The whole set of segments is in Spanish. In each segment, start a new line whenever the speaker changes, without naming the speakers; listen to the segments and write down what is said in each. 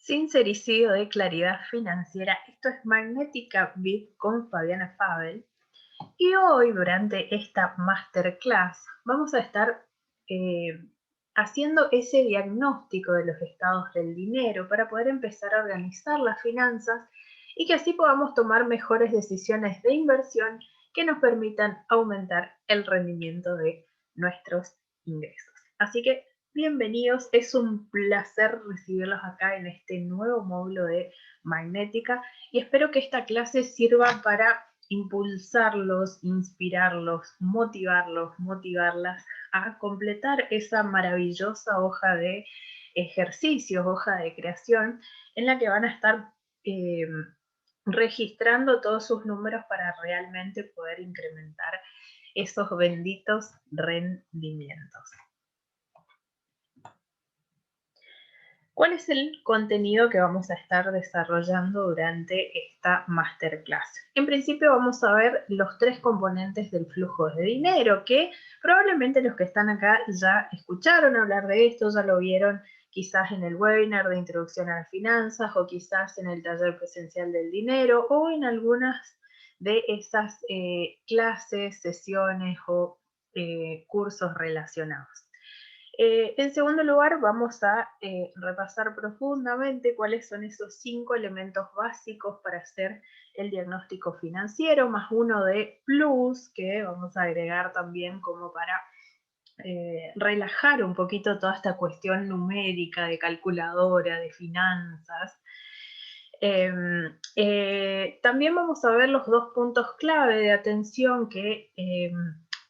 Sincericidio de claridad financiera. Esto es Magnética VIP con Fabiana Fabel. Y hoy, durante esta masterclass, vamos a estar eh, haciendo ese diagnóstico de los estados del dinero para poder empezar a organizar las finanzas y que así podamos tomar mejores decisiones de inversión que nos permitan aumentar el rendimiento de nuestros ingresos. Así que bienvenidos, es un placer recibirlos acá en este nuevo módulo de Magnética y espero que esta clase sirva para impulsarlos, inspirarlos, motivarlas a completar esa maravillosa hoja de ejercicios, hoja de creación, en la que van a estar eh, registrando todos sus números para realmente poder incrementar esos benditos rendimientos. ¿Cuál es el contenido que vamos a estar desarrollando durante esta masterclass? En principio vamos a ver los tres componentes del flujo de dinero, que probablemente los que están acá ya escucharon hablar de esto, ya lo vieron quizás en el webinar de introducción a las finanzas o quizás en el taller presencial del dinero o en algunas de esas clases, sesiones o cursos relacionados. En segundo lugar, vamos a repasar profundamente cuáles son esos 5 elementos básicos para hacer el diagnóstico financiero, más uno de plus, que vamos a agregar también como para relajar un poquito toda esta cuestión numérica de calculadora, de finanzas. También vamos a ver los dos puntos clave de atención que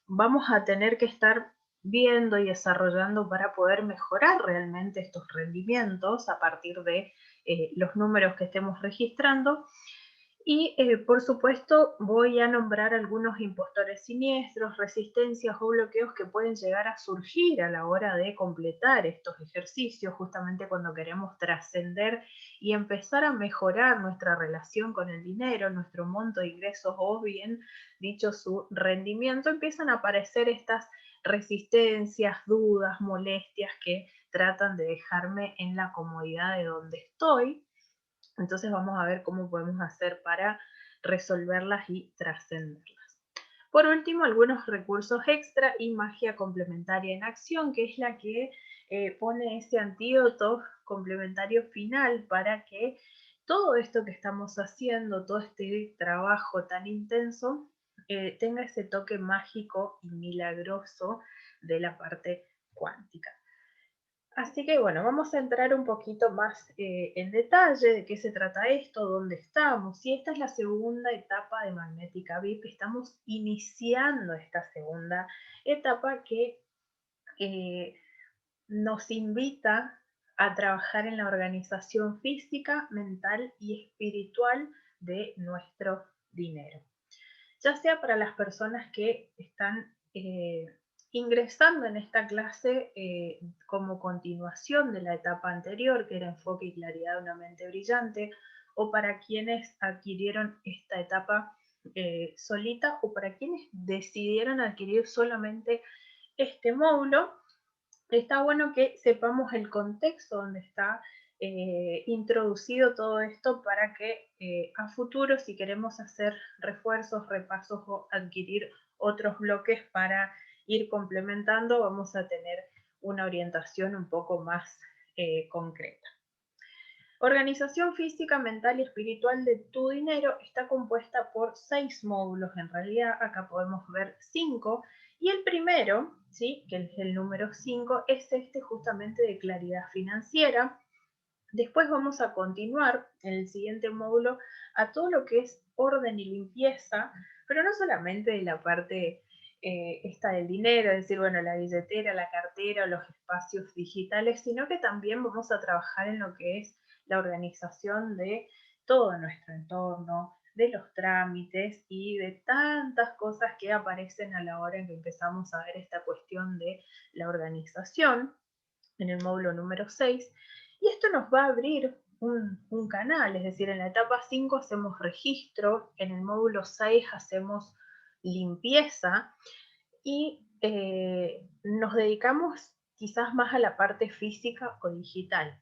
vamos a tener que estar viendo y desarrollando para poder mejorar realmente estos rendimientos a partir de los números que estemos registrando. Y por supuesto voy a nombrar algunos impostores siniestros, resistencias o bloqueos que pueden llegar a surgir a la hora de completar estos ejercicios, justamente cuando queremos trascender y empezar a mejorar nuestra relación con el dinero, nuestro monto de ingresos o bien dicho su rendimiento, empiezan a aparecer estas resistencias, dudas, molestias que tratan de dejarme en la comodidad de donde estoy. Entonces vamos a ver cómo podemos hacer para resolverlas y trascenderlas. Por último, algunos recursos extra y magia complementaria en acción, que es la que pone ese antídoto complementario final para que todo esto que estamos haciendo, todo este trabajo tan intenso, tenga ese toque mágico y milagroso de la parte cuántica. Así que bueno, vamos a entrar un poquito más en detalle de qué se trata esto, dónde estamos. Y esta es la segunda etapa de Magnética VIP. Estamos iniciando esta segunda etapa que eh, nos invita a trabajar en la organización física, mental y espiritual de nuestro dinero, ya sea para las personas que están ingresando en esta clase como continuación de la etapa anterior, que era enfoque y claridad de una mente brillante, o para quienes adquirieron esta etapa solita, o para quienes decidieron adquirir solamente este módulo. Está bueno que sepamos el contexto donde está introducido todo esto para que a futuro, si queremos hacer refuerzos, repasos o adquirir otros bloques para ir complementando, vamos a tener una orientación un poco más concreta. Organización física, mental y espiritual de tu dinero está compuesta por 6 módulos, en realidad acá podemos ver 5, y el primero, ¿sí?, que es el número 5, es este justamente de claridad financiera. Después vamos a continuar en el siguiente módulo a todo lo que es orden y limpieza, pero no solamente de la parte esta del dinero, es decir, bueno, la billetera, la cartera, los espacios digitales, sino que también vamos a trabajar en lo que es la organización de todo nuestro entorno, de los trámites y de tantas cosas que aparecen a la hora en que empezamos a ver esta cuestión de la organización en el módulo número 6. Y esto nos va a abrir un canal, es decir, en la etapa 5 hacemos registro, en el módulo 6 hacemos limpieza y nos dedicamos quizás más a la parte física o digital.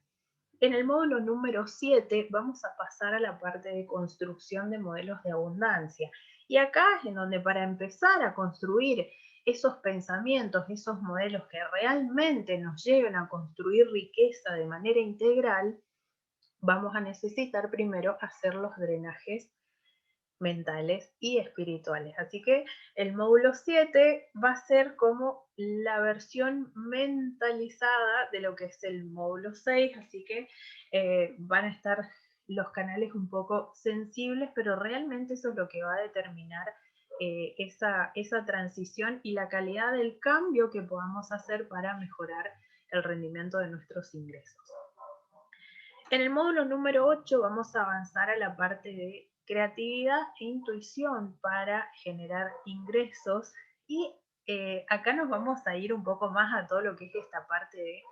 En el módulo número 7 vamos a pasar a la parte de construcción de modelos de abundancia. Y acá es en donde para empezar a construir esos pensamientos, esos modelos que realmente nos lleven a construir riqueza de manera integral, vamos a necesitar primero hacer los drenajes mentales y espirituales. Así que el módulo 7 va a ser como la versión mentalizada de lo que es el módulo 6, así que van a estar los canales un poco sensibles, pero realmente eso es lo que va a determinar esa transición y la calidad del cambio que podamos hacer para mejorar el rendimiento de nuestros ingresos. En el módulo número 8 vamos a avanzar a la parte de creatividad e intuición para generar ingresos y acá nos vamos a ir un poco más a todo lo que es esta parte de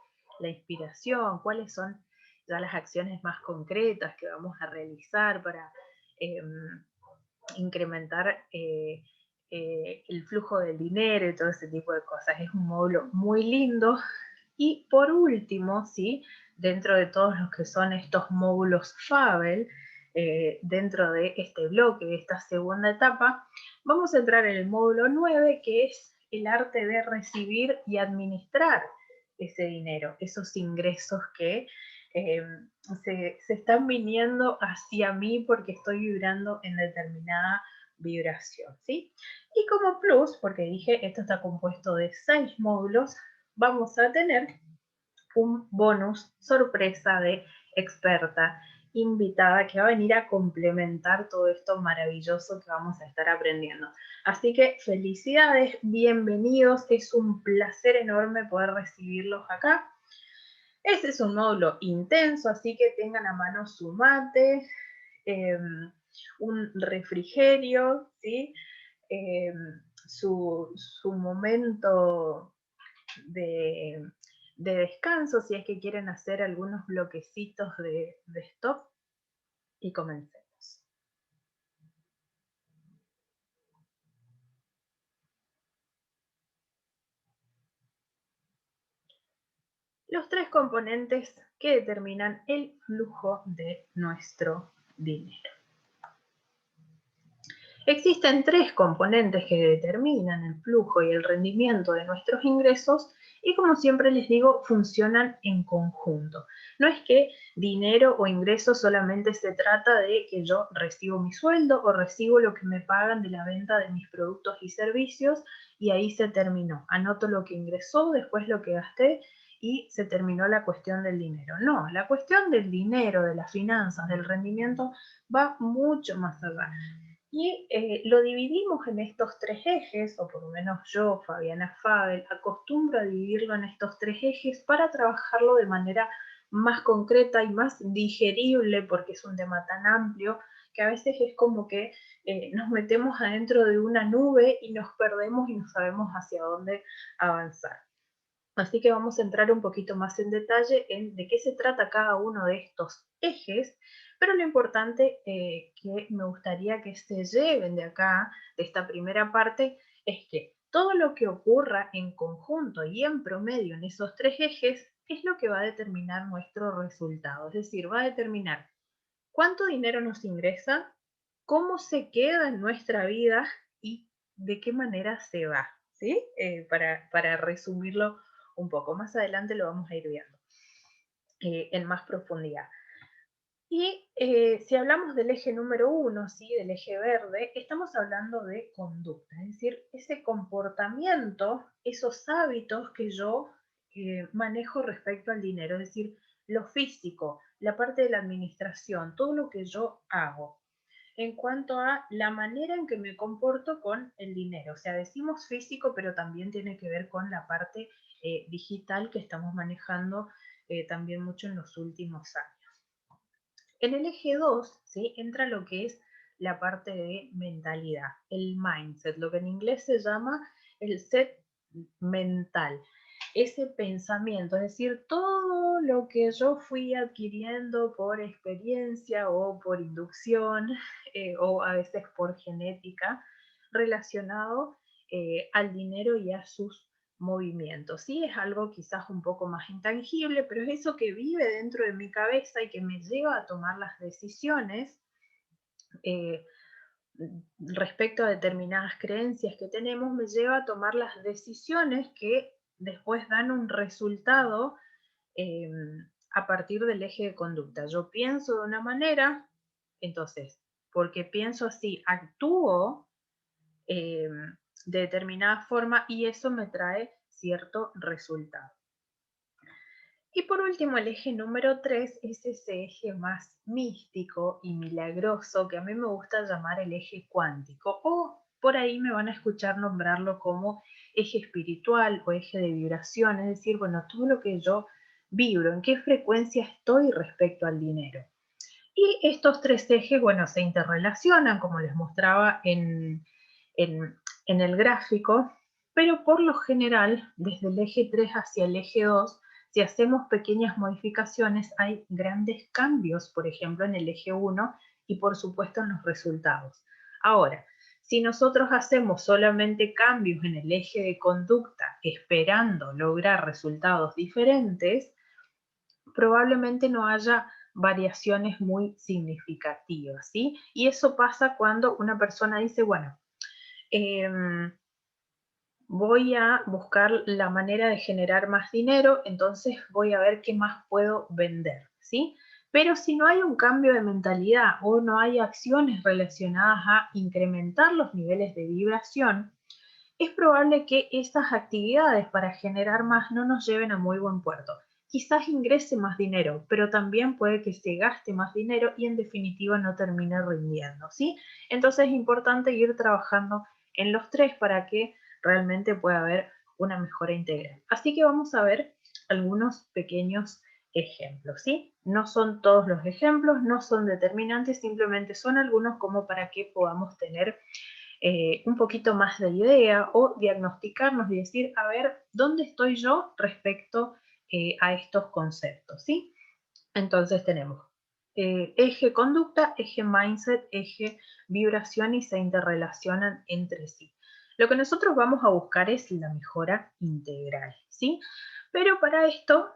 la inspiración, cuáles son ya las acciones más concretas que vamos a realizar para incrementar el flujo del dinero y todo ese tipo de cosas. Es un módulo muy lindo. Y por último, ¿sí? Dentro de todos los que son estos módulos FABEL, dentro de este bloque, de esta segunda etapa, vamos a entrar en el módulo 9, que es el arte de recibir y administrar ese dinero, esos ingresos que se están viniendo hacia mí porque estoy vibrando en determinada vibración, ¿sí? Y como plus, porque dije, esto está compuesto de 6 módulos, vamos a tener un bonus sorpresa de experta invitada que va a venir a complementar todo esto maravilloso que vamos a estar aprendiendo. Así que felicidades, bienvenidos, es un placer enorme poder recibirlos acá. Este es un módulo intenso, así que tengan a mano su mate, un refrigerio, ¿sí? Su momento de, de descanso, si es que quieren hacer algunos bloquecitos de stop, y comencemos. Los 3 componentes que determinan el flujo de nuestro dinero. Existen 3 componentes que determinan el flujo y el rendimiento de nuestros ingresos y, como siempre les digo, funcionan en conjunto. No es que dinero o ingreso solamente se trata de que yo recibo mi sueldo o recibo lo que me pagan de la venta de mis productos y servicios y ahí se terminó. Anoto lo que ingresó, después lo que gasté y se terminó la cuestión del dinero. No, la cuestión del dinero, de las finanzas, del rendimiento va mucho más allá. Y lo dividimos en estos 3 ejes, o por lo menos yo, Fabiana Fabel, acostumbro a dividirlo en estos 3 ejes para trabajarlo de manera más concreta y más digerible, porque es un tema tan amplio que a veces es como que nos metemos adentro de una nube y nos perdemos y no sabemos hacia dónde avanzar. Así que vamos a entrar un poquito más en detalle en de qué se trata cada uno de estos ejes, pero lo importante que me gustaría que se lleven de acá, de esta primera parte, es que todo lo que ocurra en conjunto y en promedio en esos 3 ejes es lo que va a determinar nuestro resultado. Es decir, va a determinar cuánto dinero nos ingresa, cómo se queda en nuestra vida y de qué manera se va, ¿sí? Para resumirlo un poco. Más adelante lo vamos a ir viendo en más profundidad. Y si hablamos del eje número 1, ¿sí? Del eje verde, estamos hablando de conducta, es decir, ese comportamiento, esos hábitos que yo manejo respecto al dinero, es decir, lo físico, la parte de la administración, todo lo que yo hago en cuanto a la manera en que me comporto con el dinero. O sea, decimos físico, pero también tiene que ver con la parte digital que estamos manejando también mucho en los últimos años. En el eje 2, ¿sí? Entra lo que es la parte de mentalidad, el mindset, lo que en inglés se llama el set mental, ese pensamiento, es decir, todo lo que yo fui adquiriendo por experiencia o por inducción o a veces por genética relacionado al dinero y a sus movimiento, ¿sí? Es algo quizás un poco más intangible, pero es eso que vive dentro de mi cabeza y que me lleva a tomar las decisiones eh, respecto a determinadas creencias que tenemos, me lleva a tomar las decisiones que después dan un resultado eh, a partir del eje de conducta. Yo pienso de una manera, entonces, porque pienso así, actúo eh, de determinada forma y eso me trae cierto resultado. Y por último, el eje número 3 es ese eje más místico y milagroso que a mí me gusta llamar el eje cuántico, o por ahí me van a escuchar nombrarlo como eje espiritual o eje de vibración, es decir, bueno, todo lo que yo vibro, en qué frecuencia estoy respecto al dinero. Y estos tres ejes, bueno, se interrelacionan, como les mostraba en el gráfico, pero por lo general, desde el eje 3 hacia el eje 2, si hacemos pequeñas modificaciones, hay grandes cambios, por ejemplo, en el eje 1 y por supuesto en los resultados. Ahora, si nosotros hacemos solamente cambios en el eje de conducta esperando lograr resultados diferentes, probablemente no haya variaciones muy significativas, ¿sí? Y eso pasa cuando una persona dice, bueno, eh, voy a buscar la manera de generar más dinero, entonces voy a ver qué más puedo vender, ¿sí? Pero si no hay un cambio de mentalidad o no hay acciones relacionadas a incrementar los niveles de vibración, es probable que esas actividades para generar más no nos lleven a muy buen puerto. Quizás ingrese más dinero, pero también puede que se gaste más dinero y en definitiva no termine rindiendo, ¿sí? Entonces es importante ir trabajando en los tres para que realmente pueda haber una mejora integral. Así que vamos a ver algunos pequeños ejemplos, ¿sí? No son todos los ejemplos, no son determinantes, simplemente son algunos como para que podamos tener un poquito más de idea o diagnosticarnos y decir, a ver, ¿dónde estoy yo respecto a estos conceptos? ¿Sí? Entonces tenemos eje conducta, eje mindset, eje vibración y se interrelacionan entre sí. Lo que nosotros vamos a buscar es la mejora integral, ¿sí? Pero para esto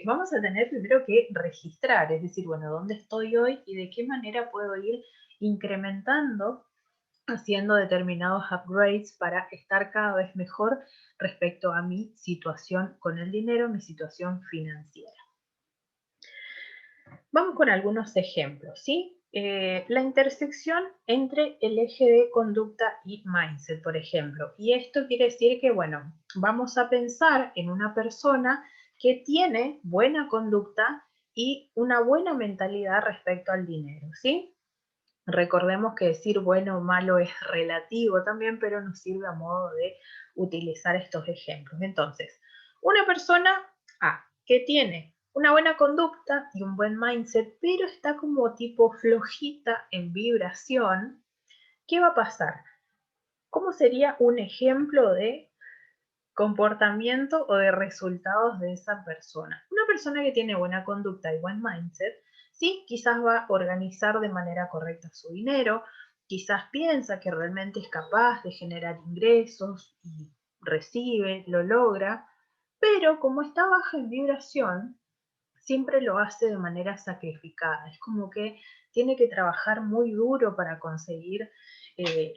vamos a tener primero que registrar, es decir, bueno, ¿dónde estoy hoy y de qué manera puedo ir incrementando haciendo determinados upgrades para estar cada vez mejor respecto a mi situación con el dinero, mi situación financiera? Vamos con algunos ejemplos, ¿sí? La intersección entre el eje de conducta y mindset, por ejemplo. Y esto quiere decir que, bueno, vamos a pensar en una persona que tiene buena conducta y una buena mentalidad respecto al dinero, ¿sí? Recordemos que decir bueno o malo es relativo también, pero nos sirve a modo de utilizar estos ejemplos. Entonces, una persona A que tiene una buena conducta y un buen mindset, pero está como tipo flojita en vibración, ¿qué va a pasar? ¿Cómo sería un ejemplo de comportamiento o de resultados de esa persona? Una persona que tiene buena conducta y buen mindset, sí, quizás va a organizar de manera correcta su dinero, quizás piensa que realmente es capaz de generar ingresos y recibe, lo logra, pero como está baja en vibración, siempre lo hace de manera sacrificada. Es como que tiene que trabajar muy duro para conseguir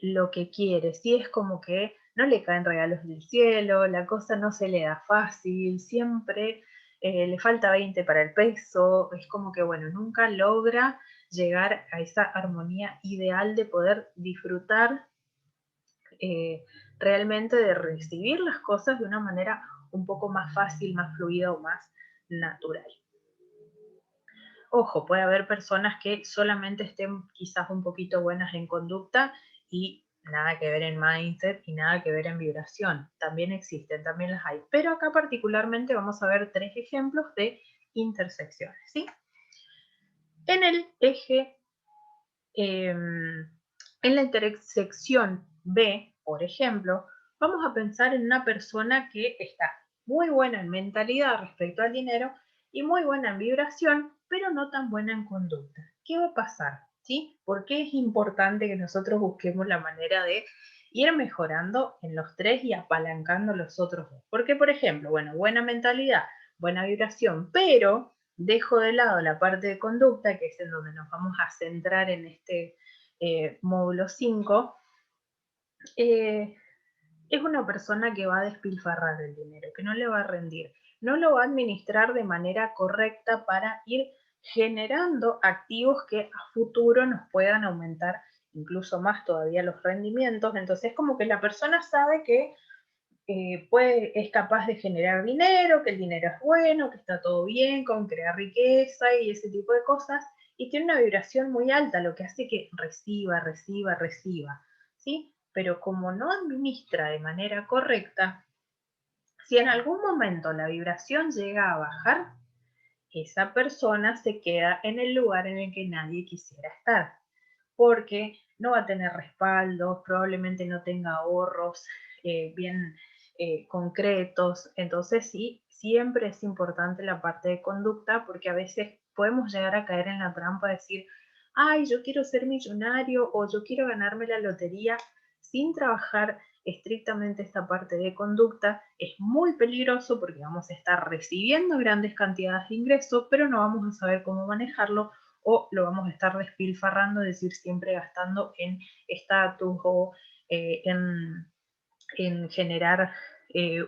lo que quiere. Sí, es como que no le caen regalos del cielo, la cosa no se le da fácil, siempre le falta 20 para el peso. Es como que, bueno, nunca logra llegar a esa armonía ideal de poder disfrutar eh, realmente de recibir las cosas de una manera un poco más fácil, más fluida o más natural. Ojo, puede haber personas que solamente estén quizás un poquito buenas en conducta y nada que ver en mindset y nada que ver en vibración. También existen, también las hay. Pero acá particularmente vamos a ver tres ejemplos de intersecciones, ¿sí? En el eje, en la intersección B, por ejemplo, vamos a pensar en una persona que está muy buena en mentalidad respecto al dinero y muy buena en vibración, pero no tan buena en conducta. ¿Qué va a pasar? ¿Sí? ¿Por qué es importante que nosotros busquemos la manera de ir mejorando en los 3 y apalancando los otros 2. Porque, por ejemplo, bueno, buena mentalidad, buena vibración, pero dejo de lado la parte de conducta, que es en donde nos vamos a centrar en este módulo 5, es una persona que va a despilfarrar el dinero, que no le va a rendir, no lo va a administrar de manera correcta para ir generando activos que a futuro nos puedan aumentar incluso más todavía los rendimientos. Entonces, como que la persona sabe que es capaz de generar dinero, que el dinero es bueno, que está todo bien con crear riqueza y ese tipo de cosas, y tiene una vibración muy alta, lo que hace que reciba, reciba, reciba, ¿sí? Pero como no administra de manera correcta, si en algún momento la vibración llega a bajar, esa persona se queda en el lugar en el que nadie quisiera estar, porque no va a tener respaldo, probablemente no tenga ahorros bien concretos. Entonces sí, siempre es importante la parte de conducta, porque a veces podemos llegar a caer en la trampa de decir, ay, yo quiero ser millonario o yo quiero ganarme la lotería sin trabajar estrictamente esta parte de conducta. Es muy peligroso porque vamos a estar recibiendo grandes cantidades de ingresos, pero no vamos a saber cómo manejarlo, o lo vamos a estar despilfarrando, es decir, siempre gastando en estatus o en generar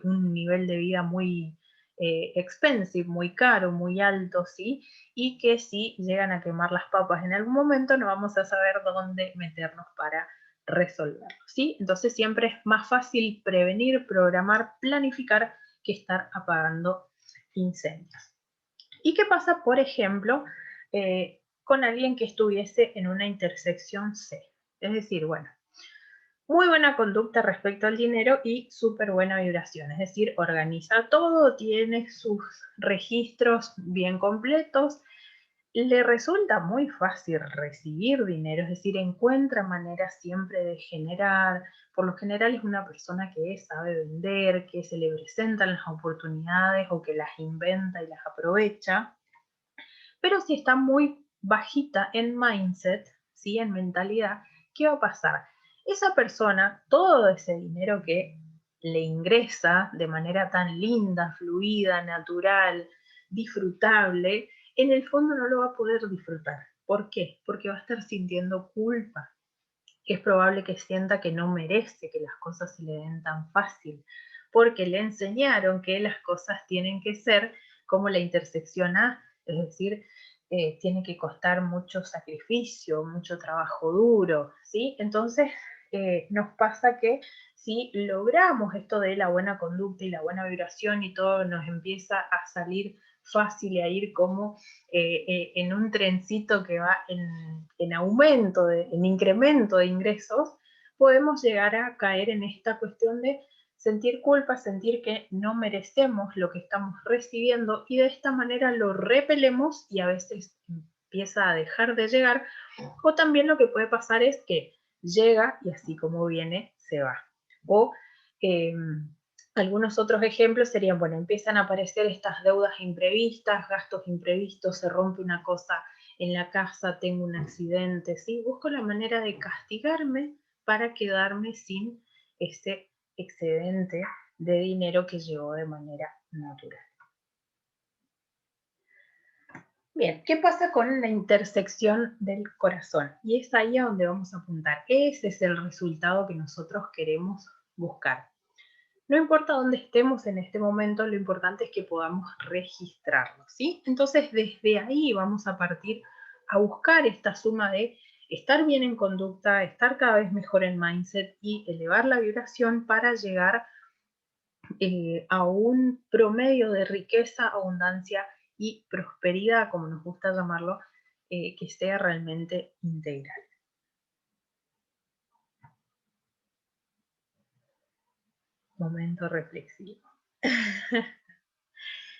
un nivel de vida muy expensive, muy caro, muy alto, ¿sí? Y que si llegan a quemar las papas en algún momento, no vamos a saber dónde meternos para resolverlo, ¿sí? Entonces siempre es más fácil prevenir, programar, planificar que estar apagando incendios. ¿Y qué pasa, por ejemplo, con alguien que estuviese en una intersección C? Es decir, bueno, muy buena conducta respecto al dinero y súper buena vibración, es decir, organiza todo, tiene sus registros bien completos, le resulta muy fácil recibir dinero, es decir, encuentra maneras siempre de generar. Por lo general es una persona que sabe vender, que se le presentan las oportunidades o que las inventa y las aprovecha. Pero si está muy bajita en mindset, ¿sí? En mentalidad, ¿qué va a pasar? Esa persona, todo ese dinero que le ingresa de manera tan linda, fluida, natural, disfrutable, en el fondo no lo va a poder disfrutar. ¿Por qué? Porque va a estar sintiendo culpa. Es probable que sienta que no merece que las cosas se le den tan fácil, porque le enseñaron que las cosas tienen que ser como la intersección A, es decir, tiene que costar mucho sacrificio, mucho trabajo duro, ¿sí? Entonces, nos pasa que si logramos esto de la buena conducta y la buena vibración y todo nos empieza a salir fácil y a ir como en un trencito que va en aumento, en incremento de ingresos, podemos llegar a caer en esta cuestión de sentir culpa, sentir que no merecemos lo que estamos recibiendo, y de esta manera lo repelemos y a veces empieza a dejar de llegar. O también lo que puede pasar es que llega y así como viene, se va. O algunos otros ejemplos serían, bueno, empiezan a aparecer estas deudas imprevistas, gastos imprevistos, se rompe una cosa en la casa, tengo un accidente, ¿sí? Busco la manera de castigarme para quedarme sin ese excedente de dinero que llegó de manera natural. Bien, ¿qué pasa con la intersección del corazón? Y es ahí a donde vamos a apuntar. Ese es el resultado que nosotros queremos buscar. No importa dónde estemos en este momento, lo importante es que podamos registrarlo, ¿sí? Entonces, desde ahí vamos a partir a buscar esta suma de estar bien en conducta, estar cada vez mejor en mindset y elevar la vibración para llegar a un promedio de riqueza, abundancia y prosperidad, como nos gusta llamarlo, que sea realmente integral. Momento reflexivo.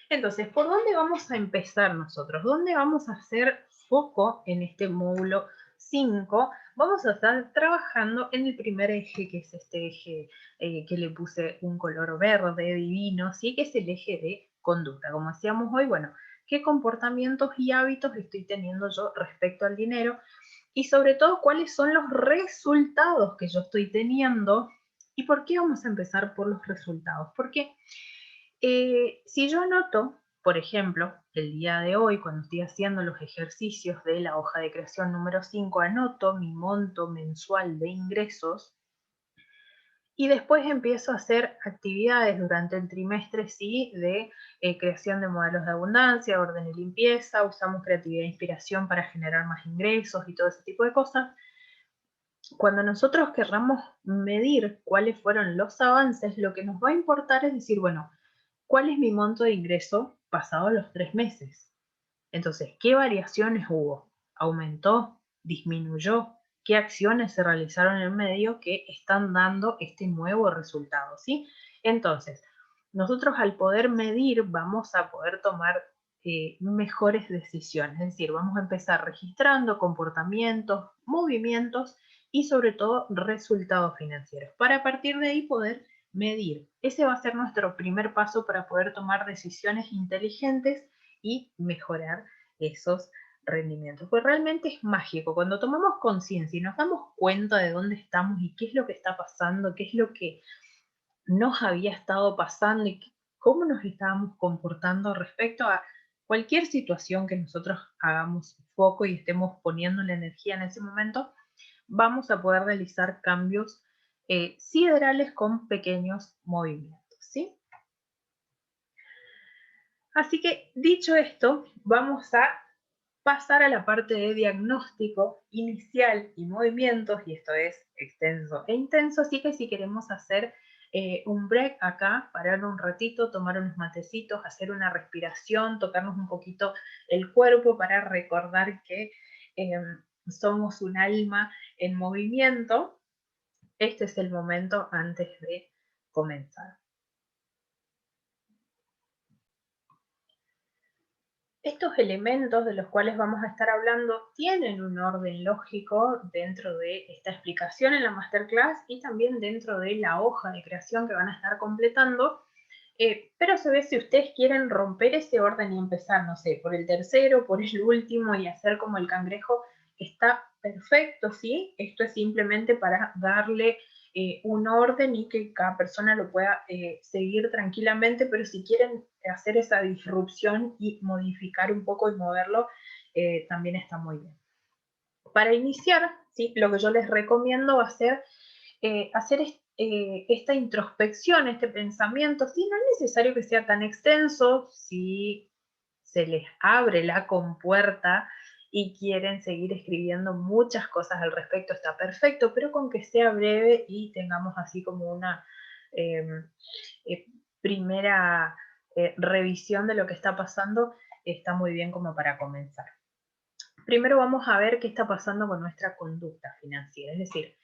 Entonces, ¿por dónde vamos a empezar nosotros? ¿Dónde vamos a hacer foco en este módulo 5? Vamos a estar trabajando en el primer eje, que es este eje que le puse un color verde divino, ¿sí? Que es el eje de conducta. Como decíamos hoy, bueno, ¿qué comportamientos y hábitos estoy teniendo yo respecto al dinero? Y sobre todo, ¿cuáles son los resultados que yo estoy teniendo ¿Y por qué vamos a empezar por los resultados? Porque si yo anoto, por ejemplo, el día de hoy, cuando estoy haciendo los ejercicios de la hoja de creación número 5, anoto mi monto mensual de ingresos y después empiezo a hacer actividades durante el trimestre, sí, de creación de modelos de abundancia, orden y limpieza, usamos creatividad e inspiración para generar más ingresos y todo ese tipo de cosas. Cuando nosotros querramos medir cuáles fueron los avances, lo que nos va a importar es decir, bueno, ¿cuál es mi monto de ingreso pasado los 3 meses? Entonces, ¿qué variaciones hubo? ¿Aumentó? ¿Disminuyó? ¿Qué acciones se realizaron en el medio que están dando este nuevo resultado? ¿Sí? Entonces, nosotros al poder medir vamos a poder tomar mejores decisiones, es decir, vamos a empezar registrando comportamientos, movimientos y sobre todo resultados financieros para a partir de ahí poder medir. Ese va a ser nuestro primer paso para poder tomar decisiones inteligentes y mejorar esos rendimientos. Pues realmente es mágico. Cuando tomamos conciencia y nos damos cuenta de dónde estamos y qué es lo que está pasando, qué es lo que nos había estado pasando y cómo nos estábamos comportando respecto a cualquier situación que nosotros hagamos foco y estemos poniendo la energía en ese momento, vamos a poder realizar cambios siderales con pequeños movimientos, ¿sí? Así que dicho esto, vamos a pasar a la parte de diagnóstico inicial y movimientos, y esto es extenso e intenso, así que si queremos hacer un break acá, parar un ratito, tomar unos matecitos, hacer una respiración, tocarnos un poquito el cuerpo para recordar que somos un alma en movimiento, este es el momento antes de comenzar. Estos elementos de los cuales vamos a estar hablando tienen un orden lógico dentro de esta explicación en la masterclass y también dentro de la hoja de creación que van a estar completando, pero se ve si ustedes quieren romper ese orden y empezar, no sé, por el tercero, por el último y hacer como el cangrejo, está perfecto, ¿sí? Esto es simplemente para darle un orden y que cada persona lo pueda seguir tranquilamente, pero si quieren hacer esa disrupción y modificar un poco y moverlo, también está muy bien. Para iniciar, ¿sí? Lo que yo les recomiendo va a ser hacer esta introspección, este pensamiento, sí, no es necesario que sea tan extenso, si se les abre la compuerta y quieren seguir escribiendo muchas cosas al respecto, está perfecto, pero con que sea breve y tengamos así como una eh, eh, primera revisión de lo que está pasando, está muy bien como para comenzar. Primero vamos a ver qué está pasando con nuestra conducta financiera, es decir,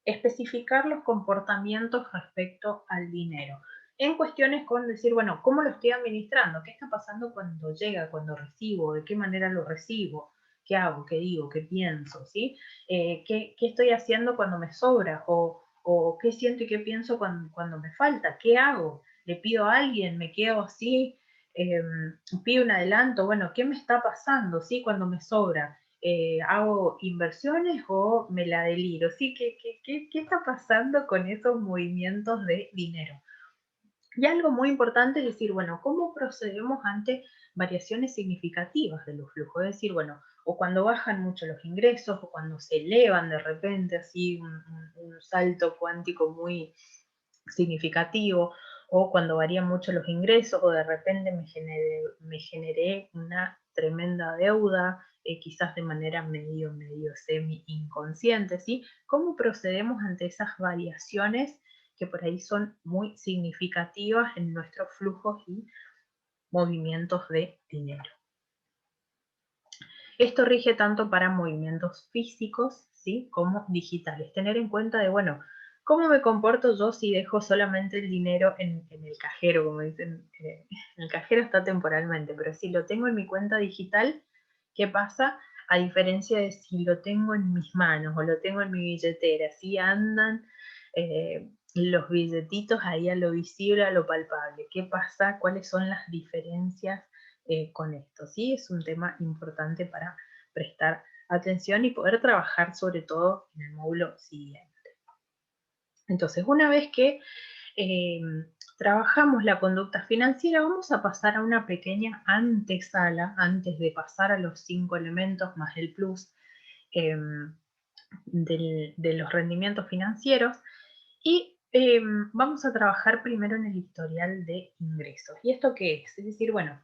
especificar los comportamientos respecto al dinero. En cuestiones con decir, bueno, ¿cómo lo estoy administrando? ¿Qué está pasando cuando llega, cuando recibo? ¿De qué manera lo recibo? ¿Qué hago? ¿Qué digo? ¿Qué pienso? ¿Sí? ¿Qué estoy haciendo cuando me sobra? ¿O qué siento y qué pienso cuando me falta? ¿Qué hago? ¿Le pido a alguien? ¿Me quedo así? Eh, ¿Pido un adelanto? Bueno, ¿qué me está pasando? ¿Sí? Cuando me sobra. ¿Hago inversiones o me la deliro? ¿Sí? ¿Qué está pasando con esos movimientos de dinero? Y algo muy importante es decir, bueno, ¿cómo procedemos ante variaciones significativas de los flujos? Es decir, bueno, o cuando bajan mucho los ingresos, o cuando se elevan de repente así un salto cuántico muy significativo, o cuando varían mucho los ingresos, o de repente me generé una tremenda deuda, quizás de manera medio semi inconsciente, ¿sí? ¿Cómo procedemos ante esas variaciones que por ahí son muy significativas en nuestros flujos y movimientos de dinero? Esto rige tanto para movimientos físicos, ¿sí? Como digitales. Tener en cuenta de, bueno, ¿cómo me comporto yo si dejo solamente el dinero en el cajero, como dicen? El cajero está temporalmente, pero si lo tengo en mi cuenta digital, ¿qué pasa? A diferencia de si lo tengo en mis manos o lo tengo en mi billetera, si andan los billetitos ahí a lo visible, a lo palpable. ¿Qué pasa? ¿Cuáles son las diferencias con esto? ¿Sí? Es un tema importante para prestar atención y poder trabajar sobre todo en el módulo siguiente. Entonces, una vez que trabajamos la conducta financiera, vamos a pasar a una pequeña antesala antes de pasar a los 5 elementos más el plus de los rendimientos financieros. Y vamos a trabajar primero en el historial de ingresos. ¿Y esto qué es? Es decir, bueno,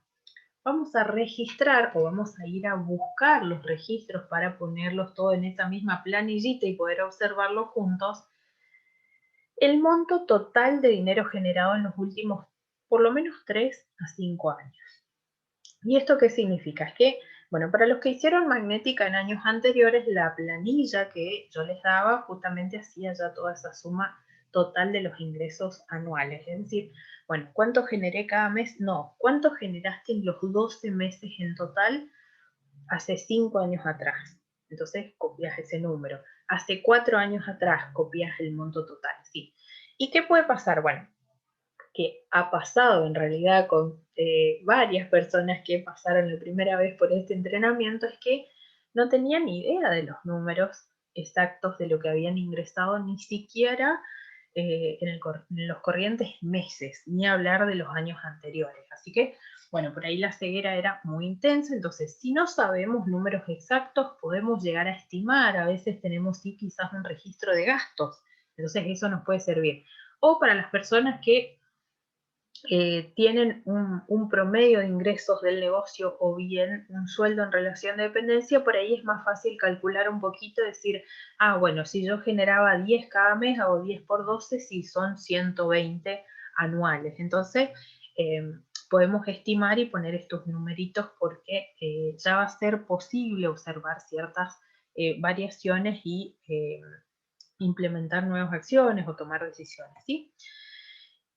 vamos a registrar o vamos a ir a buscar los registros para ponerlos todos en esa misma planillita y poder observarlos juntos. El monto total de dinero generado en los últimos por lo menos 3 a 5 años. ¿Y esto qué significa? Es que, bueno, para los que hicieron magnética en años anteriores, la planilla que yo les daba justamente hacía ya toda esa suma total de los ingresos anuales. Es decir, bueno, ¿cuánto generé cada mes? No, ¿cuánto generaste en los 12 meses en total hace 5 años atrás? Entonces copias ese número. Hace 4 años atrás copias el monto total, sí. ¿Y qué puede pasar? Bueno, que ha pasado en realidad con varias personas que pasaron la primera vez por este entrenamiento, es que no tenían ni idea de los números exactos de lo que habían ingresado, ni siquiera en los corrientes meses, ni hablar de los años anteriores. Así que, bueno, por ahí la ceguera era muy intensa, entonces si no sabemos números exactos, podemos llegar a estimar, a veces tenemos sí quizás un registro de gastos, entonces eso nos puede servir. O para las personas que tienen un promedio de ingresos del negocio o bien un sueldo en relación de dependencia, por ahí es más fácil calcular un poquito, decir, ah, bueno, si yo generaba 10 cada mes, hago 10 por 12, si son 120 anuales. Entonces, podemos estimar y poner estos numeritos porque ya va a ser posible observar ciertas variaciones y implementar nuevas acciones o tomar decisiones, ¿sí?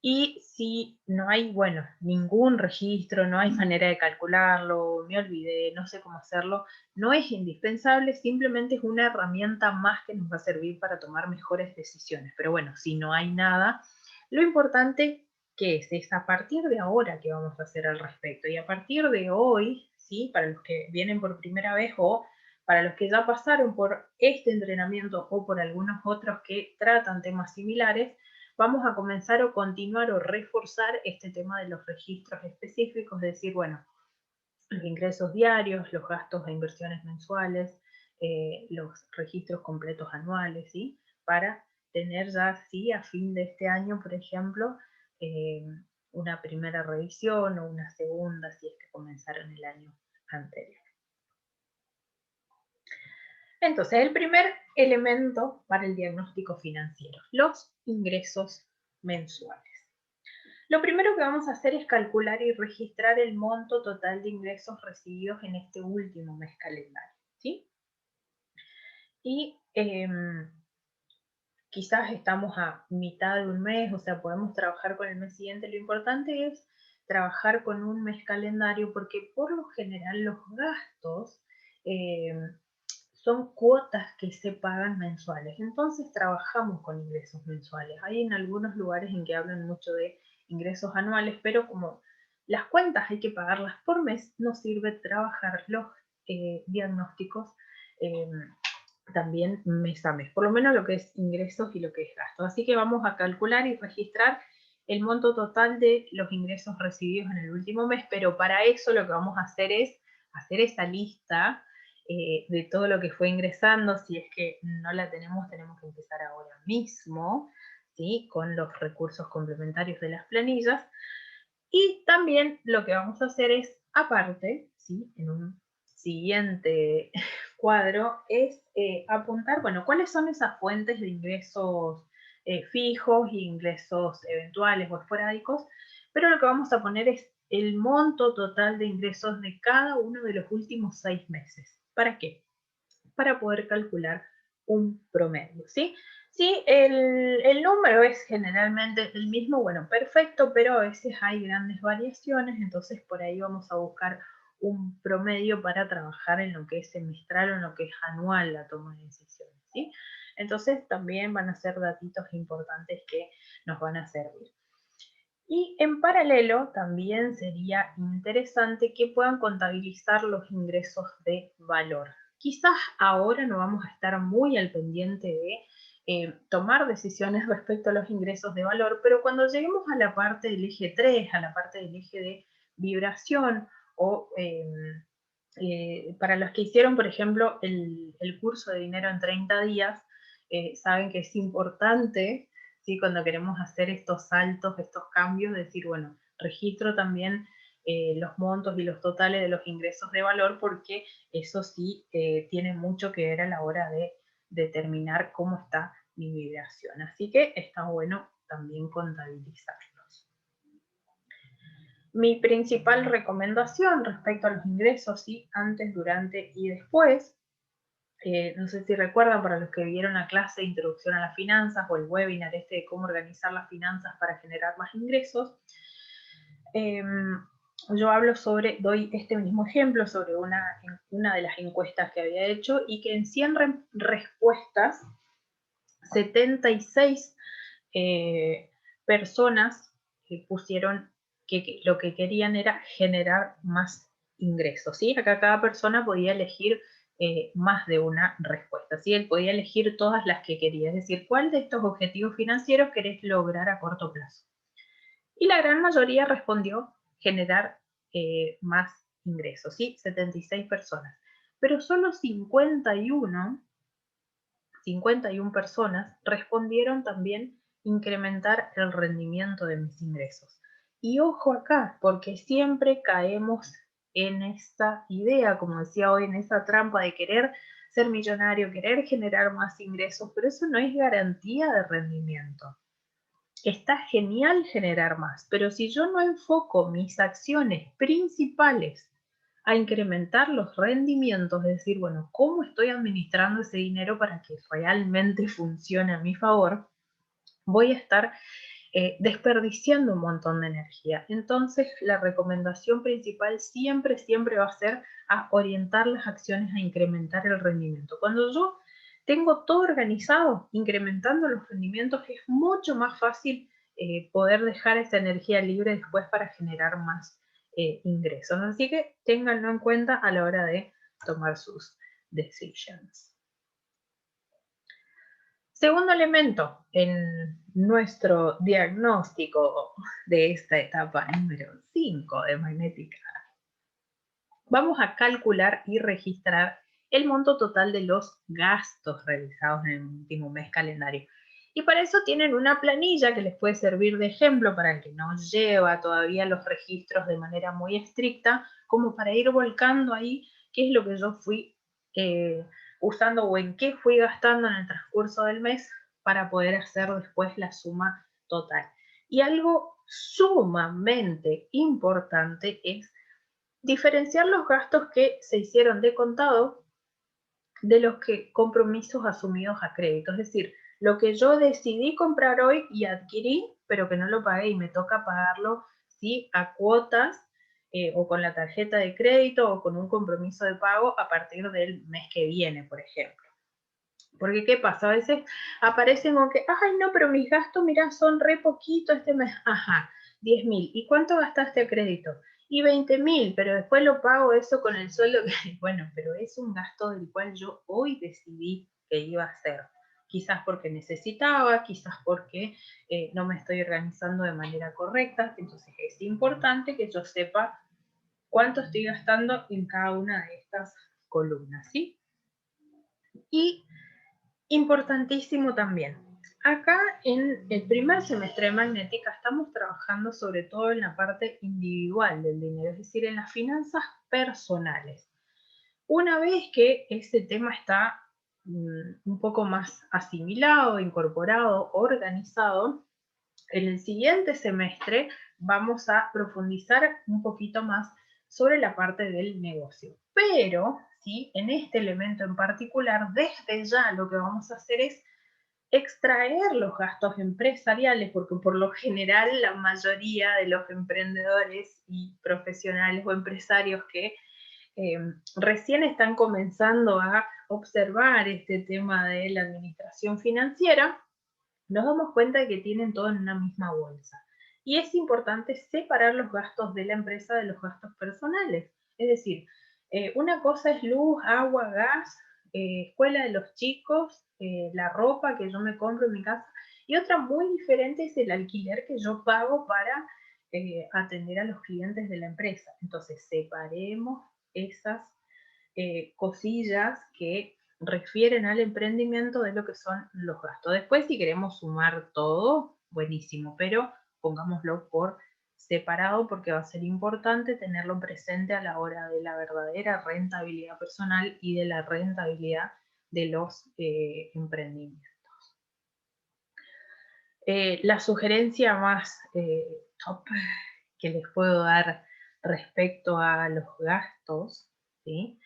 Y si no hay, bueno, ningún registro, no hay manera de calcularlo, me olvidé, no sé cómo hacerlo, no es indispensable, simplemente es una herramienta más que nos va a servir para tomar mejores decisiones. Pero bueno, si no hay nada, lo importante que es a partir de ahora que vamos a hacer al respecto. Y a partir de hoy, ¿sí? Para los que vienen por primera vez o para los que ya pasaron por este entrenamiento o por algunos otros que tratan temas similares, vamos a comenzar o continuar o reforzar este tema de los registros específicos, es decir, bueno, los ingresos diarios, los gastos e inversiones mensuales, los registros completos anuales, ¿sí? Para tener ya, sí, a fin de este año, por ejemplo, eh, una primera revisión o una segunda, si es que comenzaron el año anterior. Entonces, el primer elemento para el diagnóstico financiero, los ingresos mensuales. Lo primero que vamos a hacer es calcular y registrar el monto total de ingresos recibidos en este último mes calendario, ¿sí? Y quizás estamos a mitad de un mes, o sea, podemos trabajar con el mes siguiente. Lo importante es trabajar con un mes calendario porque por lo general los gastos son cuotas que se pagan mensuales. Entonces trabajamos con ingresos mensuales. Hay en algunos lugares en que hablan mucho de ingresos anuales, pero como las cuentas hay que pagarlas por mes, nos sirve trabajar los diagnósticos eh, también mes a mes, por lo menos lo que es ingresos y lo que es gastos. Así que vamos a calcular y registrar el monto total de los ingresos recibidos en el último mes, pero para eso lo que vamos a hacer es hacer esa lista de todo lo que fue ingresando. Si es que no la tenemos, tenemos que empezar ahora mismo, ¿sí? Con los recursos complementarios de las planillas. Y también lo que vamos a hacer es, aparte, ¿sí? En un siguiente cuadro, es apuntar, bueno, cuáles son esas fuentes de ingresos fijos y ingresos eventuales o esporádicos, pero lo que vamos a poner es el monto total de ingresos de cada uno de los últimos 6 meses. ¿Para qué? Para poder calcular un promedio, ¿sí? Si el número es generalmente el mismo, bueno, perfecto, pero a veces hay grandes variaciones, entonces por ahí vamos a buscar un promedio para trabajar en lo que es semestral o en lo que es anual la toma de decisiones, ¿sí? Entonces también van a ser datitos importantes que nos van a servir. Y en paralelo también sería interesante que puedan contabilizar los ingresos de valor. Quizás ahora no vamos a estar muy al pendiente de tomar decisiones respecto a los ingresos de valor, pero cuando lleguemos a la parte del eje 3, a la parte del eje de vibración, o para los que hicieron, por ejemplo, el curso de dinero en 30 días, saben que es importante, ¿sí? Cuando queremos hacer estos saltos, estos cambios, decir, bueno, registro también los montos y los totales de los ingresos de valor, porque eso sí tiene mucho que ver a la hora de determinar cómo está mi vibración. Así que está bueno también contabilizarlos. Mi principal recomendación respecto a los ingresos, ¿sí? Antes, durante y después, no sé si recuerdan, para los que vieron la clase de Introducción a las Finanzas o el webinar este de cómo organizar las finanzas para generar más ingresos, yo hablo doy este mismo ejemplo sobre una de las encuestas que había hecho, y que en 100 respuestas, 76 personas pusieron que lo que querían era generar más ingresos, ¿sí? Acá cada persona podía elegir más de una respuesta, ¿sí? Él podía elegir todas las que quería, es decir, ¿cuál de estos objetivos financieros querés lograr a corto plazo? Y la gran mayoría respondió generar más ingresos, ¿sí? 76 personas. Pero solo 51 personas respondieron también incrementar el rendimiento de mis ingresos. Y ojo acá, porque siempre caemos en esta idea, como decía hoy, en esa trampa de querer ser millonario, querer generar más ingresos, pero eso no es garantía de rendimiento. Está genial generar más, pero si yo no enfoco mis acciones principales a incrementar los rendimientos, es decir, bueno, ¿cómo estoy administrando ese dinero para que realmente funcione a mi favor? Voy a estar desperdiciando un montón de energía. Entonces, la recomendación principal siempre, siempre va a ser a orientar las acciones a incrementar el rendimiento. Cuando yo tengo todo organizado, incrementando los rendimientos, es mucho más fácil poder dejar esa energía libre después para generar más ingresos. Así que ténganlo en cuenta a la hora de tomar sus decisions. Segundo elemento en nuestro diagnóstico de esta etapa número 5 de magnética. Vamos a calcular y registrar el monto total de los gastos realizados en el último mes calendario. Y para eso tienen una planilla que les puede servir de ejemplo para el que no lleva todavía los registros de manera muy estricta, como para ir volcando ahí qué es lo que yo fui usando o en qué fui gastando en el transcurso del mes para poder hacer después la suma total. Y algo sumamente importante es diferenciar los gastos que se hicieron de contado de los compromisos asumidos a crédito. Es decir, lo que yo decidí comprar hoy y adquirí, pero que no lo pagué y me toca pagarlo, ¿sí? A cuotas o con la tarjeta de crédito o con un compromiso de pago a partir del mes que viene, por ejemplo. Porque, ¿qué pasa? A veces aparecen como que, ay, no, pero mis gastos, mirá, son re poquito este mes. Ajá, 10.000. ¿Y cuánto gastaste a crédito? Y 20.000, pero después lo pago eso con el sueldo que, bueno, pero es un gasto del cual yo hoy decidí que iba a hacer. Quizás porque necesitaba, quizás porque no me estoy organizando de manera correcta. Entonces es importante que yo sepa cuánto estoy gastando en cada una de estas columnas, ¿sí? Y importantísimo también. Acá en el primer semestre de magnética estamos trabajando sobre todo en la parte individual del dinero, es decir, en las finanzas personales. Una vez que ese tema está un poco más asimilado, incorporado, organizado, en el siguiente semestre vamos a profundizar un poquito más sobre la parte del negocio. Pero, ¿sí? En este elemento en particular, desde ya lo que vamos a hacer es extraer los gastos empresariales, porque por lo general la mayoría de los emprendedores y profesionales o empresarios que recién están comenzando a observar este tema de la administración financiera, nos damos cuenta de que tienen todo en una misma bolsa. Y es importante separar los gastos de la empresa de los gastos personales. Es decir, una cosa es luz, agua, gas, escuela de los chicos, la ropa que yo me compro en mi casa, y otra muy diferente es el alquiler que yo pago para atender a los clientes de la empresa. Entonces, separemos esas cosillas que refieren al emprendimiento de lo que son los gastos. Después, si queremos sumar todo, buenísimo, pero pongámoslo por separado porque va a ser importante tenerlo presente a la hora de la verdadera rentabilidad personal y de la rentabilidad de los emprendimientos. La sugerencia más top que les puedo dar respecto a los gastos, ¿sí?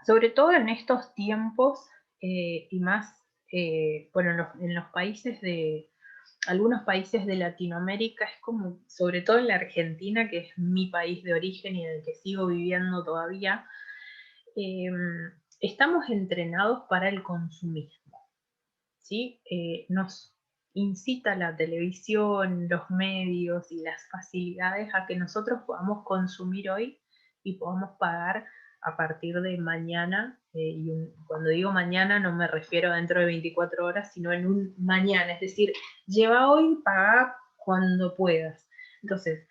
Sobre todo en estos tiempos y más, bueno, en los países de, algunos países de Latinoamérica, es como, sobre todo en la Argentina, que es mi país de origen y en el que sigo viviendo todavía, estamos entrenados para el consumismo, ¿sí? Nos incita la televisión, los medios y las facilidades a que nosotros podamos consumir hoy y podamos pagar a partir de mañana. Cuando digo mañana no me refiero a dentro de 24 horas, sino en un mañana. Es decir, lleva hoy, paga cuando puedas. Entonces,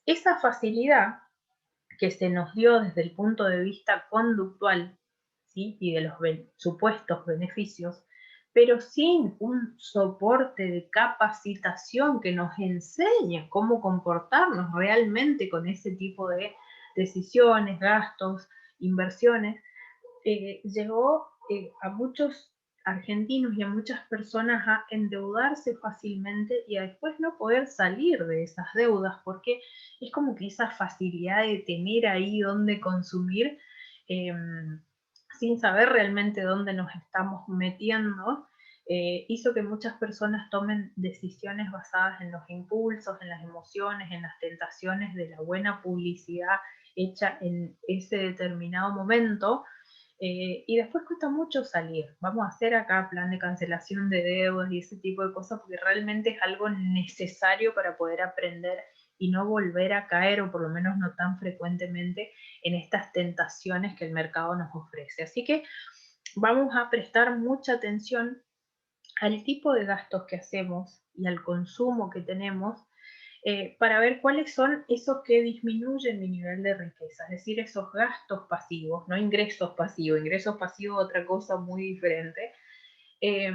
esa facilidad que se nos dio desde el punto de vista conductual, ¿sí? Y de los supuestos beneficios, pero sin un soporte de capacitación que nos enseñe cómo comportarnos realmente con ese tipo de decisiones, gastos, inversiones, llegó a muchos argentinos y a muchas personas a endeudarse fácilmente y a después no poder salir de esas deudas, porque es como que esa facilidad de tener ahí donde consumir, eh, sin saber realmente dónde nos estamos metiendo, hizo que muchas personas tomen decisiones basadas en los impulsos, en las emociones, en las tentaciones de la buena publicidad hecha en ese determinado momento, y después cuesta mucho salir. Vamos a hacer acá plan de cancelación de deudas y ese tipo de cosas porque realmente es algo necesario para poder aprender y no volver a caer, o por lo menos no tan frecuentemente, en estas tentaciones que el mercado nos ofrece. Así que vamos a prestar mucha atención al tipo de gastos que hacemos y al consumo que tenemos, para ver cuáles son esos que disminuyen mi nivel de riqueza, es decir, esos gastos pasivos, no ingresos pasivos otra cosa muy diferente, eh,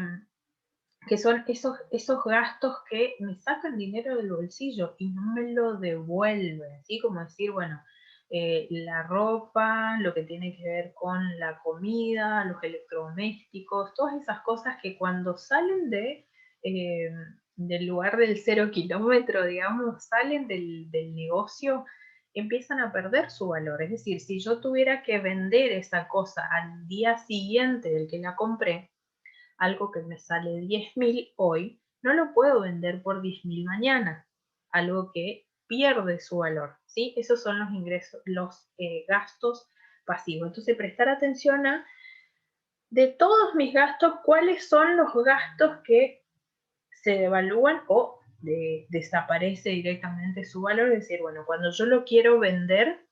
que son esos gastos que me sacan dinero del bolsillo y no me lo devuelven, así como decir, bueno, la ropa, lo que tiene que ver con la comida, los electrodomésticos, todas esas cosas que cuando salen eh, del lugar del 0 kilómetro, digamos, salen del negocio, empiezan a perder su valor. Es decir, si yo tuviera que vender esa cosa al día siguiente del que la compré, algo que me sale 10.000 hoy, no lo puedo vender por 10.000 mañana, algo que pierde su valor, ¿sí? Esos son los ingresos, los gastos pasivos. Entonces, prestar atención a, de todos mis gastos, cuáles son los gastos que se devalúan o desaparece directamente su valor. Es decir, bueno, cuando yo lo quiero vender,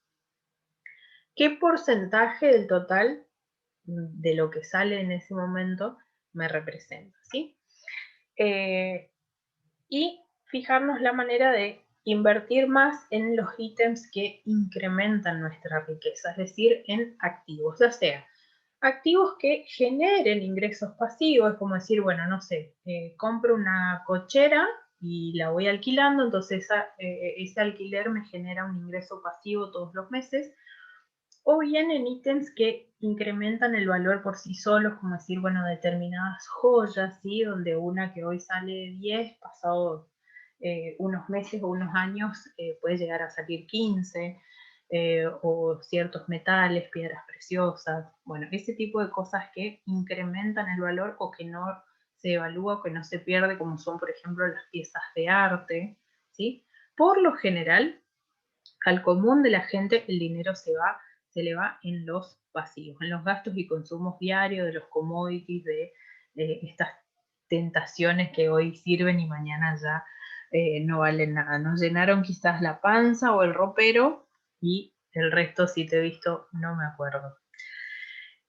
¿qué porcentaje del total de lo que sale en ese momento me representa? ¿Sí? Y fijarnos la manera de invertir más en los ítems que incrementan nuestra riqueza, es decir, en activos, ya sea activos que generen ingresos pasivos, como decir, bueno, no sé, compro una cochera y la voy alquilando, entonces ese alquiler me genera un ingreso pasivo todos los meses, o bien en ítems que incrementan el valor por sí solos, como decir, bueno, determinadas joyas, ¿sí? Donde una que hoy sale 10, pasado unos meses o unos años, puede llegar a salir 15, o ciertos metales, piedras preciosas, bueno, ese tipo de cosas que incrementan el valor o que no se evalúa o que no se pierde, como son, por ejemplo, las piezas de arte, ¿sí? Por lo general, al común de la gente el dinero se le va en los pasivos, en los gastos y consumos diarios, de los commodities, de estas tentaciones que hoy sirven y mañana ya no valen nada. Nos llenaron quizás la panza o el ropero y el resto, si te he visto, no me acuerdo.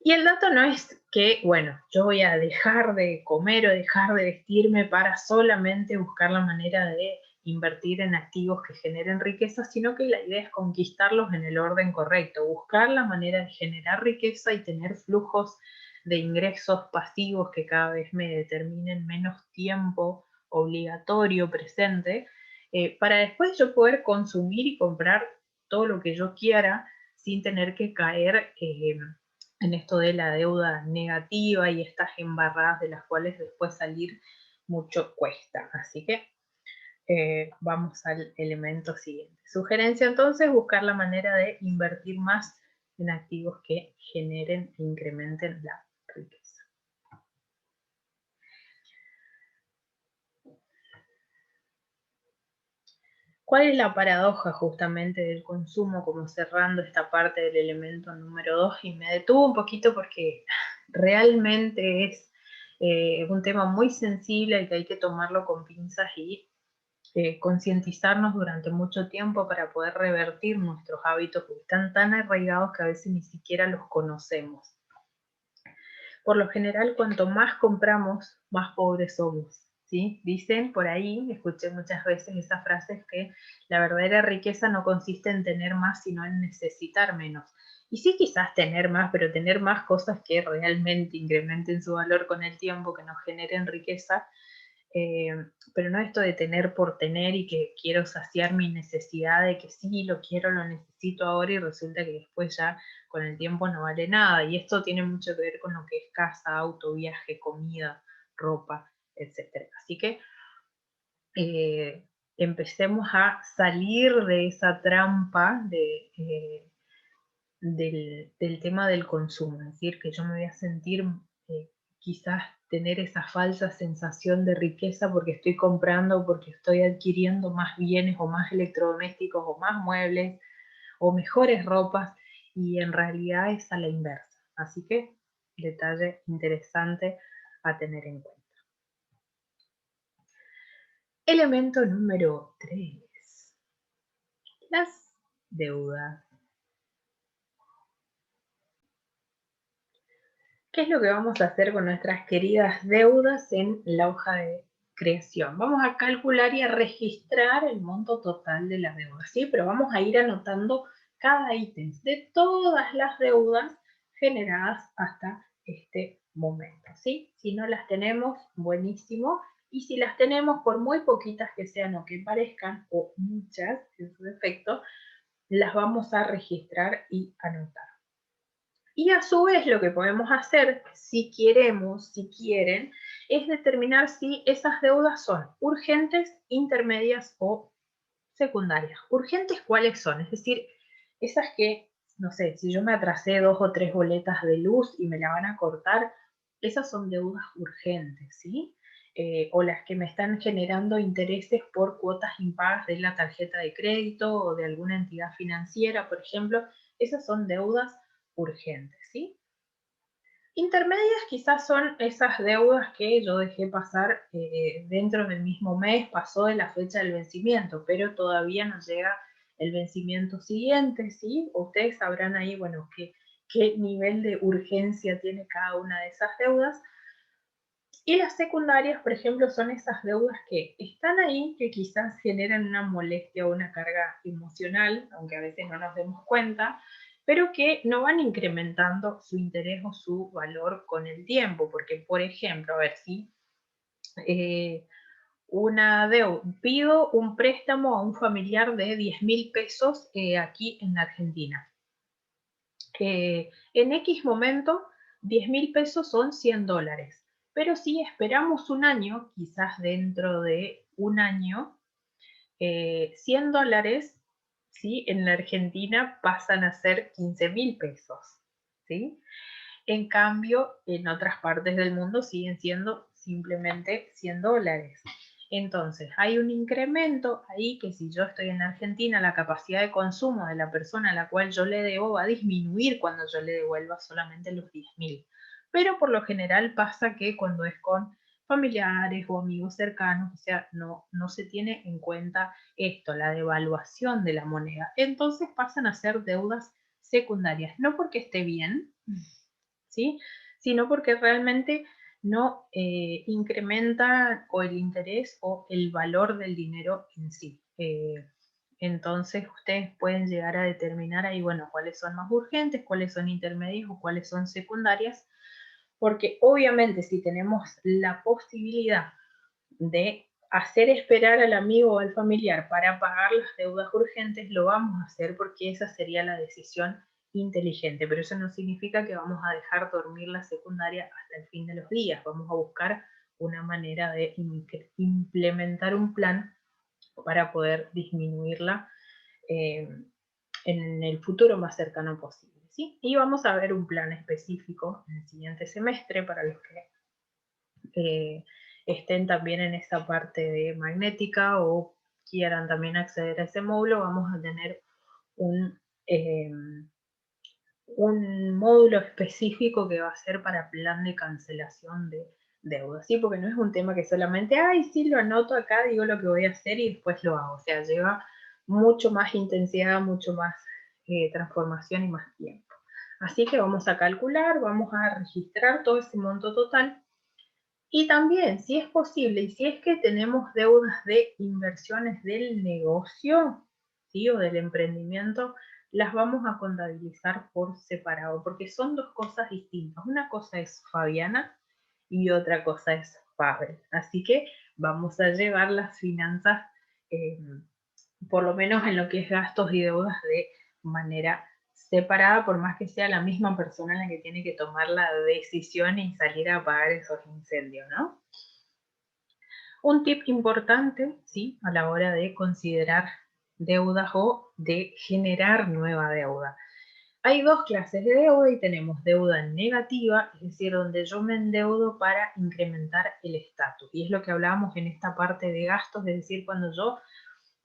Y el dato no es que, bueno, yo voy a dejar de comer o dejar de vestirme para solamente buscar la manera de invertir en activos que generen riqueza, sino que la idea es conquistarlos en el orden correcto, buscar la manera de generar riqueza y tener flujos de ingresos pasivos que cada vez me determinen menos tiempo obligatorio presente, para después yo poder consumir y comprar todo lo que yo quiera sin tener que caer en esto de la deuda negativa y estas embarradas de las cuales después salir mucho cuesta. Así que vamos al elemento siguiente. Sugerencia entonces, buscar la manera de invertir más en activos que generen e incrementen la riqueza. ¿Cuál es la paradoja justamente del consumo? Como cerrando esta parte del elemento número 2, y me detuvo un poquito porque realmente es un tema muy sensible y que hay que tomarlo con pinzas y concientizarnos durante mucho tiempo para poder revertir nuestros hábitos, porque están tan arraigados que a veces ni siquiera los conocemos. Por lo general, cuanto más compramos, más pobres somos. ¿Sí? Dicen por ahí, escuché muchas veces esas frases, que la verdadera riqueza no consiste en tener más, sino en necesitar menos. Y sí, quizás tener más, pero tener más cosas que realmente incrementen su valor con el tiempo, que nos generen riqueza, pero no esto de tener por tener y que quiero saciar mi necesidad de que sí, lo quiero, lo necesito ahora y resulta que después ya con el tiempo no vale nada. Y esto tiene mucho que ver con lo que es casa, auto, viaje, comida, ropa, etc. Así que empecemos a salir de esa trampa del tema del consumo, es decir, que yo me voy a sentir quizás tener esa falsa sensación de riqueza porque estoy comprando, porque estoy adquiriendo más bienes o más electrodomésticos o más muebles o mejores ropas, y en realidad es a la inversa. Así que detalle interesante a tener en cuenta. Elemento número 3. Las deudas. ¿Qué es lo que vamos a hacer con nuestras queridas deudas en la hoja de creación? Vamos a calcular y a registrar el monto total de las deudas, ¿sí? Pero vamos a ir anotando cada ítem de todas las deudas generadas hasta este momento, ¿sí? Si no las tenemos, buenísimo. Y si las tenemos, por muy poquitas que sean o que parezcan, o muchas en su defecto, las vamos a registrar y anotar. Y a su vez lo que podemos hacer, si queremos, si quieren, es determinar si esas deudas son urgentes, intermedias o secundarias. Urgentes, ¿cuáles son? Es decir, esas que, no sé, si yo me atrasé 2 o 3 boletas de luz y me la van a cortar, esas son deudas urgentes, ¿sí? O las que me están generando intereses por cuotas impagas de la tarjeta de crédito o de alguna entidad financiera, por ejemplo, esas son deudas urgentes, ¿sí? Intermedias quizás son esas deudas que yo dejé pasar dentro del mismo mes, pasó de la fecha del vencimiento, pero todavía no llega el vencimiento siguiente, ¿sí? Ustedes sabrán ahí, bueno, qué nivel de urgencia tiene cada una de esas deudas. Y las secundarias, por ejemplo, son esas deudas que están ahí, que quizás generan una molestia o una carga emocional, aunque a veces no nos demos cuenta, pero que no van incrementando su interés o su valor con el tiempo. Porque, por ejemplo, a ver si pido un préstamo a un familiar de 10.000 pesos aquí en Argentina. En X momento, 10.000 pesos son 100 dólares. Pero si esperamos un año, quizás dentro de un año, 100 dólares, ¿sí? En la Argentina pasan a ser 15.000 pesos, ¿sí? En cambio, en otras partes del mundo siguen siendo simplemente 100 dólares. Entonces, hay un incremento ahí que si yo estoy en Argentina, la capacidad de consumo de la persona a la cual yo le debo va a disminuir cuando yo le devuelva solamente los 10.000. Pero por lo general pasa que cuando es con familiares o amigos cercanos, o sea, no se tiene en cuenta esto, la devaluación de la moneda. Entonces pasan a ser deudas secundarias, no porque esté bien, ¿sí? Sino porque realmente no incrementa o el interés o el valor del dinero en sí. Entonces ustedes pueden llegar a determinar ahí, bueno, cuáles son más urgentes, cuáles son intermedios o cuáles son secundarias, porque obviamente si tenemos la posibilidad de hacer esperar al amigo o al familiar para pagar las deudas urgentes, lo vamos a hacer porque esa sería la decisión inteligente, pero eso no significa que vamos a dejar dormir la secundaria hasta el fin de los días, vamos a buscar una manera de implementar un plan para poder disminuirla en el futuro más cercano posible, ¿sí? Y vamos a ver un plan específico en el siguiente semestre para los que estén también en esta parte de magnética o quieran también acceder a ese módulo. Vamos a tener un, eh, un módulo específico que va a ser para plan de cancelación de deudas, ¿sí? Porque no es un tema que solamente, ay, sí, lo anoto acá, digo lo que voy a hacer y después lo hago. O sea, lleva mucho más intensidad, mucho más transformación y más tiempo. Así que vamos a calcular, vamos a registrar todo ese monto total. Y también, si es posible, y si es que tenemos deudas de inversiones del negocio, ¿sí? O del emprendimiento, las vamos a contabilizar por separado, porque son dos cosas distintas. Una cosa es Fabiana y otra cosa es Pavel. Así que vamos a llevar las finanzas, eh, por lo menos en lo que es gastos y deudas, de manera separada, por más que sea la misma persona la que tiene que tomar la decisión y salir a apagar esos incendios, ¿no? Un tip importante, ¿sí? A la hora de considerar deudas o de generar nueva deuda. Hay dos clases de deuda y tenemos deuda negativa, es decir, donde yo me endeudo para incrementar el estatus. Y es lo que hablábamos en esta parte de gastos, es decir, cuando yo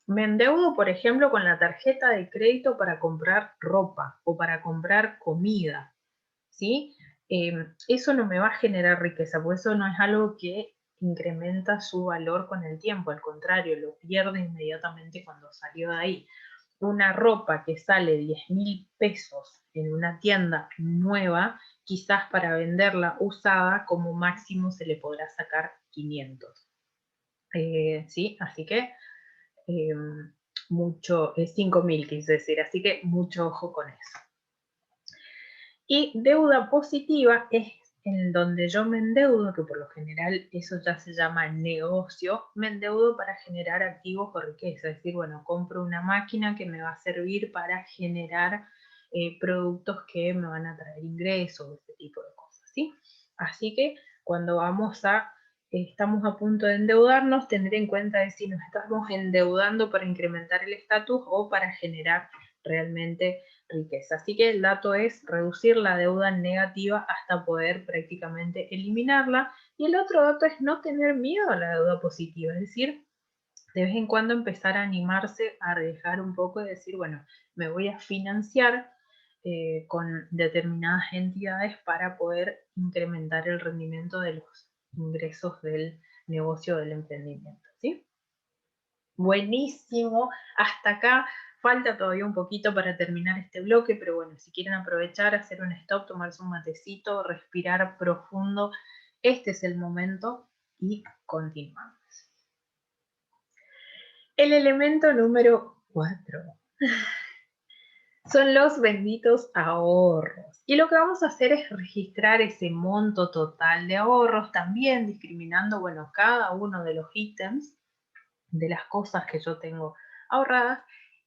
me endeudo, por ejemplo, con la tarjeta de crédito para comprar ropa o para comprar comida, ¿sí? Eso no me va a generar riqueza, porque eso no es algo que incrementa su valor con el tiempo, al contrario, lo pierde inmediatamente cuando salió de ahí. Una ropa que sale 10.000 pesos en una tienda nueva, quizás para venderla usada, como máximo se le podrá sacar 500. ¿Sí? Así que eh, mucho, 5.000 quise decir, así que mucho ojo con eso. Y deuda positiva es en donde yo me endeudo, que por lo general eso ya se llama negocio, me endeudo para generar activos o riqueza, es decir, bueno, compro una máquina que me va a servir para generar productos que me van a traer ingresos, este tipo de cosas, ¿sí? Así que cuando estamos a punto de endeudarnos, tener en cuenta de si nos estamos endeudando para incrementar el estatus o para generar realmente riqueza. Así que el dato es reducir la deuda negativa hasta poder prácticamente eliminarla. Y el otro dato es no tener miedo a la deuda positiva, es decir, de vez en cuando empezar a animarse a dejar un poco y decir, bueno, me voy a financiar con determinadas entidades para poder incrementar el rendimiento de los ingresos del negocio, del emprendimiento, ¿sí? Buenísimo, hasta acá falta todavía un poquito para terminar este bloque, pero bueno, si quieren aprovechar, hacer un stop, tomarse un matecito, respirar profundo, este es el momento y continuamos. El elemento número 4 son los benditos ahorros. Y lo que vamos a hacer es registrar ese monto total de ahorros, también discriminando, bueno, cada uno de los ítems de las cosas que yo tengo ahorradas,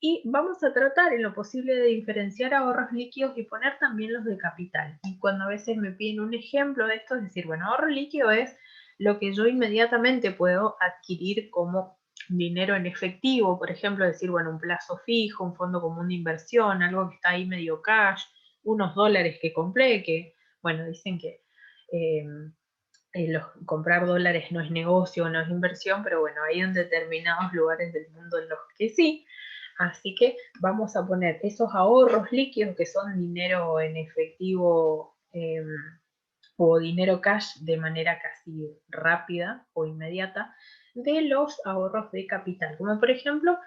y vamos a tratar en lo posible de diferenciar ahorros líquidos y poner también los de capital. Y cuando a veces me piden un ejemplo de esto, es decir, bueno, ahorro líquido es lo que yo inmediatamente puedo adquirir como dinero en efectivo, por ejemplo, decir, bueno, un plazo fijo, un fondo común de inversión, algo que está ahí medio cash, unos dólares que compré, que, bueno, dicen que comprar dólares no es negocio, no es inversión, pero bueno, hay en determinados lugares del mundo en los que sí. Así que vamos a poner esos ahorros líquidos, que son dinero en efectivo o dinero cash de manera casi rápida o inmediata, de los ahorros de capital. Como por ejemplo,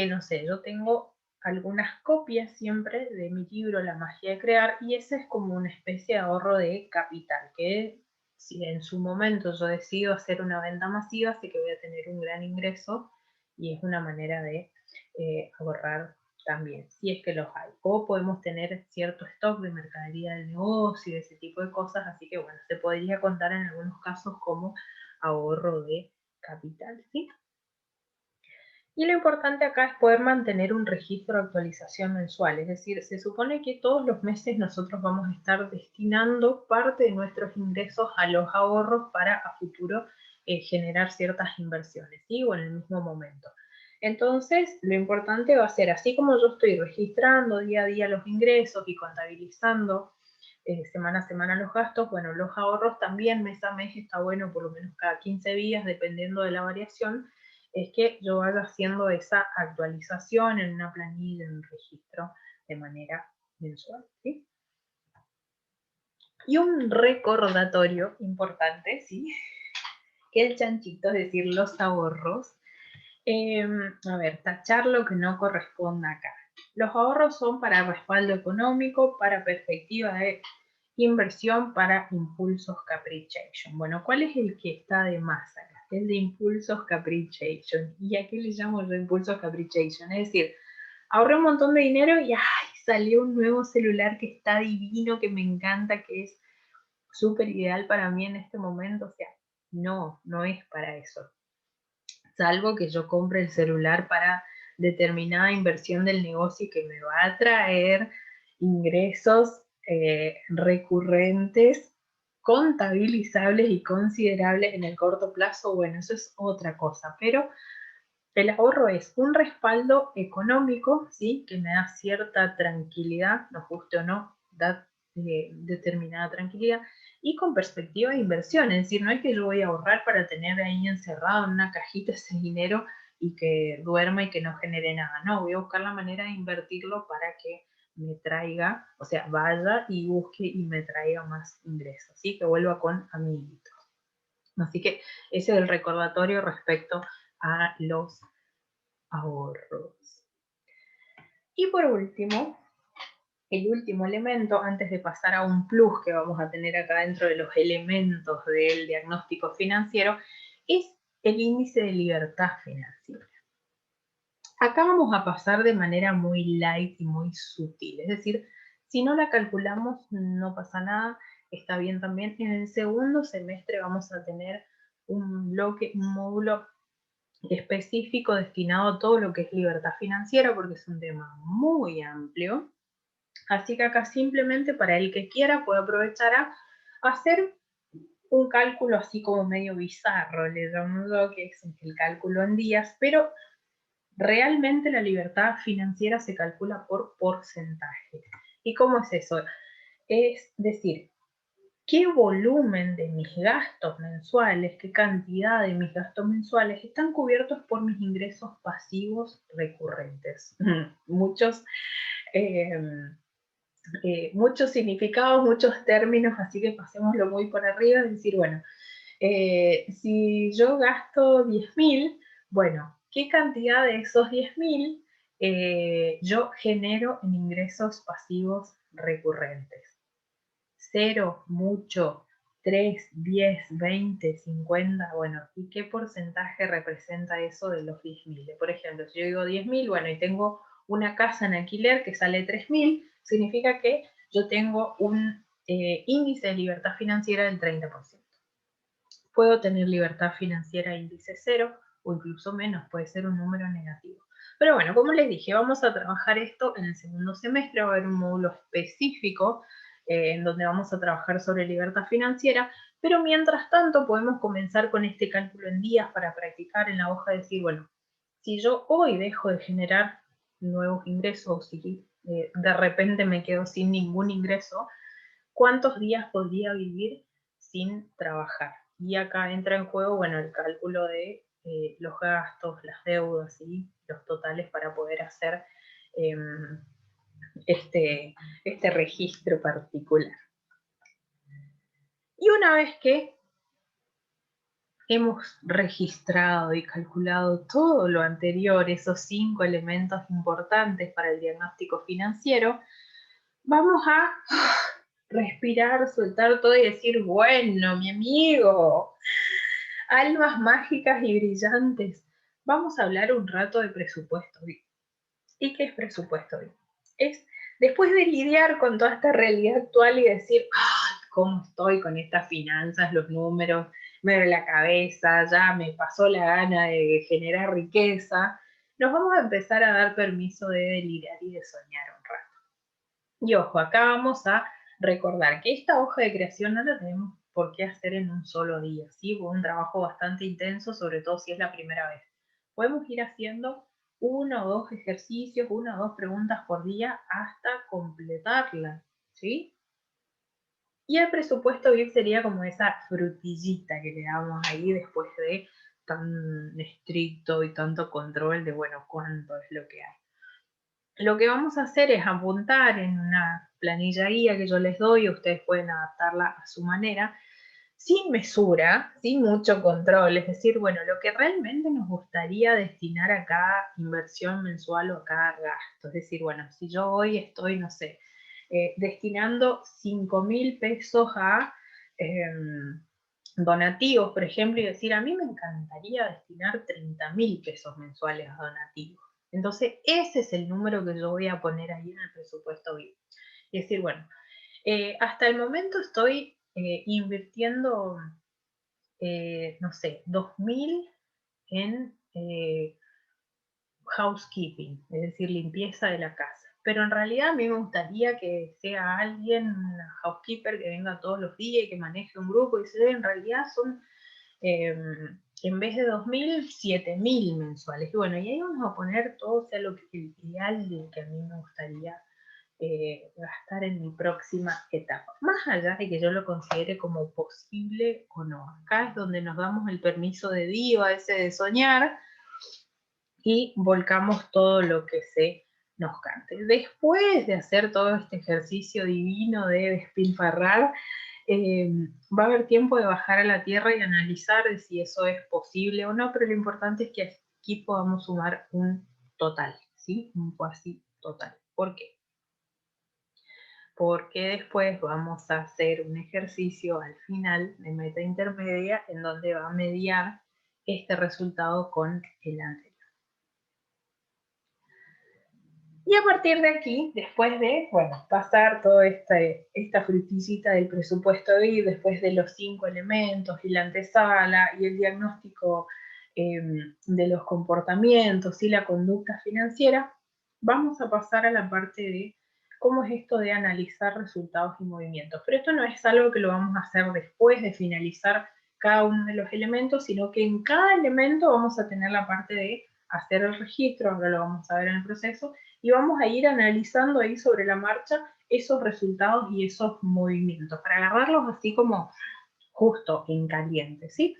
no sé, yo tengo algunas copias siempre de mi libro La magia de crear, y ese es como una especie de ahorro de capital, que si en su momento yo decido hacer una venta masiva, sé que voy a tener un gran ingreso y es una manera de ahorrar también, si es que los hay. O podemos tener cierto stock de mercadería del negocio y de ese tipo de cosas, así que bueno, se podría contar en algunos casos como ahorro de capital, ¿sí? Y lo importante acá es poder mantener un registro de actualización mensual, es decir, se supone que todos los meses nosotros vamos a estar destinando parte de nuestros ingresos a los ahorros para a futuro generar ciertas inversiones, ¿sí? O en el mismo momento. Entonces, lo importante va a ser, así como yo estoy registrando día a día los ingresos y contabilizando semana a semana los gastos, bueno, los ahorros también mes a mes está bueno, por lo menos cada 15 días, dependiendo de la variación, es que yo vaya haciendo esa actualización en una planilla, en un registro, de manera mensual, ¿sí? Y un recordatorio importante, ¿sí? Que el chanchito, es decir, los ahorros. A ver, tachar lo que no corresponda acá. Los ahorros son para respaldo económico, para perspectiva de inversión, para impulsos caprichation. Bueno, ¿cuál es el que está de más acá? El de impulsos caprichation. ¿Y a qué le llamo yo impulsos caprichation? Es decir, ahorré un montón de dinero y ¡ay! Salió un nuevo celular que está divino, que me encanta, que es súper ideal para mí en este momento. O sea, no, no es para eso. Salvo que yo compre el celular para determinada inversión del negocio que me va a traer ingresos recurrentes, contabilizables y considerables en el corto plazo. Bueno, eso es otra cosa, pero el ahorro es un respaldo económico, ¿sí? Que me da cierta tranquilidad, nos guste o no, da determinada tranquilidad, y con perspectiva de inversión, es decir, no es que yo voy a ahorrar para tener ahí encerrado en una cajita ese dinero y que duerma y que no genere nada, no, voy a buscar la manera de invertirlo para que me traiga, o sea, vaya y busque y me traiga más ingresos, ¿sí? Que vuelva con amiguitos. Así que ese es el recordatorio respecto a los ahorros. Y por último, el último elemento, antes de pasar a un plus que vamos a tener acá dentro de los elementos del diagnóstico financiero, es el índice de libertad financiera. Acá vamos a pasar de manera muy light y muy sutil, es decir, si no la calculamos no pasa nada, está bien también. En el segundo semestre vamos a tener un bloque, un módulo específico destinado a todo lo que es libertad financiera, porque es un tema muy amplio. Así que acá simplemente para el que quiera puede aprovechar a hacer un cálculo así como medio bizarro, le llamo yo, que es el cálculo en días, pero realmente la libertad financiera se calcula por porcentaje. ¿Y cómo es eso? Es decir, qué volumen de mis gastos mensuales, qué cantidad de mis gastos mensuales están cubiertos por mis ingresos pasivos recurrentes. Muchos, muchos significados, muchos términos, así que pasémoslo muy por arriba, es decir, bueno, si yo gasto 10.000, bueno, ¿qué cantidad de esos 10.000 yo genero en ingresos pasivos recurrentes? 0, mucho, 3, 10, 20, 50, bueno, ¿y qué porcentaje representa eso de los 10.000? Por ejemplo, si yo digo 10.000, bueno, y tengo una casa en alquiler que sale 3.000, significa que yo tengo un índice de libertad financiera del 30%. Puedo tener libertad financiera índice 0 o incluso menos, puede ser un número negativo. Pero bueno, como les dije, vamos a trabajar esto en el segundo semestre, va a haber un módulo específico en donde vamos a trabajar sobre libertad financiera, pero mientras tanto podemos comenzar con este cálculo en días para practicar en la hoja, decir, bueno, si yo hoy dejo de generar nuevos ingresos, si de repente me quedo sin ningún ingreso, ¿cuántos días podría vivir sin trabajar? Y acá entra en juego, bueno, el cálculo de los gastos, las deudas y los totales para poder hacer eh, este registro particular. Y una vez que hemos registrado y calculado todo lo anterior, esos 5 elementos importantes para el diagnóstico financiero, vamos a respirar, soltar todo y decir, bueno, mi amigo, almas mágicas y brillantes, vamos a hablar un rato de presupuesto. ¿Y qué es presupuesto? Es después de lidiar con toda esta realidad actual y decir, ¡ay, cómo estoy con estas finanzas, los números, me duele la cabeza, ya me pasó la gana de generar riqueza! Nos vamos a empezar a dar permiso de delirar y de soñar un rato. Y ojo, acá vamos a recordar que esta hoja de creación no la tenemos por qué hacer en un solo día, ¿sí? Fue un trabajo bastante intenso, sobre todo si es la primera vez. Podemos ir haciendo 1 o 2 ejercicios, 1 o 2 preguntas por día hasta completarla, ¿sí? Y el presupuesto bien sería como esa frutillita que le damos ahí después de tan estricto y tanto control de, bueno, cuánto es lo que hay. Lo que vamos a hacer es apuntar en una planilla guía que yo les doy, ustedes pueden adaptarla a su manera, sin mesura, sin mucho control, es decir, bueno, lo que realmente nos gustaría destinar a cada inversión mensual o a cada gasto. Es decir, bueno, si yo hoy estoy, no sé, destinando 5.000 pesos a donativos, por ejemplo, y decir, a mí me encantaría destinar 30.000 pesos mensuales a donativos. Entonces, ese es el número que yo voy a poner ahí en el presupuesto vivo. Y decir, bueno, hasta el momento estoy invirtiendo, no sé, 2.000 en housekeeping, es decir, limpieza de la casa. Pero en realidad a mí me gustaría que sea alguien, una housekeeper que venga todos los días y que maneje un grupo, y en realidad son en vez de 2.000, 7.000 mensuales. Y bueno, y ahí vamos a poner todo, sea lo que el ideal de que a mí me gustaría gastar en mi próxima etapa. Más allá de que yo lo considere como posible o no. Acá es donde nos damos el permiso de diva ese de soñar y volcamos todo lo que se nos cante. Después de hacer todo este ejercicio divino de despilfarrar, va a haber tiempo de bajar a la tierra y analizar de si eso es posible o no, pero lo importante es que aquí podamos sumar un total, ¿sí? Un cuasi total. ¿Por qué? Porque después vamos a hacer un ejercicio al final de meta intermedia en donde va a mediar este resultado con el anterior. Y a partir de aquí, después de, bueno, pasar toda esta frutillita del presupuesto BID, después de los 5 elementos y la antesala y el diagnóstico de los comportamientos y la conducta financiera, vamos a pasar a la parte de cómo es esto de analizar resultados y movimientos. Pero esto no es algo que lo vamos a hacer después de finalizar cada uno de los elementos, sino que en cada elemento vamos a tener la parte de hacer el registro, ahora lo vamos a ver en el proceso, y vamos a ir analizando ahí sobre la marcha esos resultados y esos movimientos, para agarrarlos así como justo en caliente, ¿sí?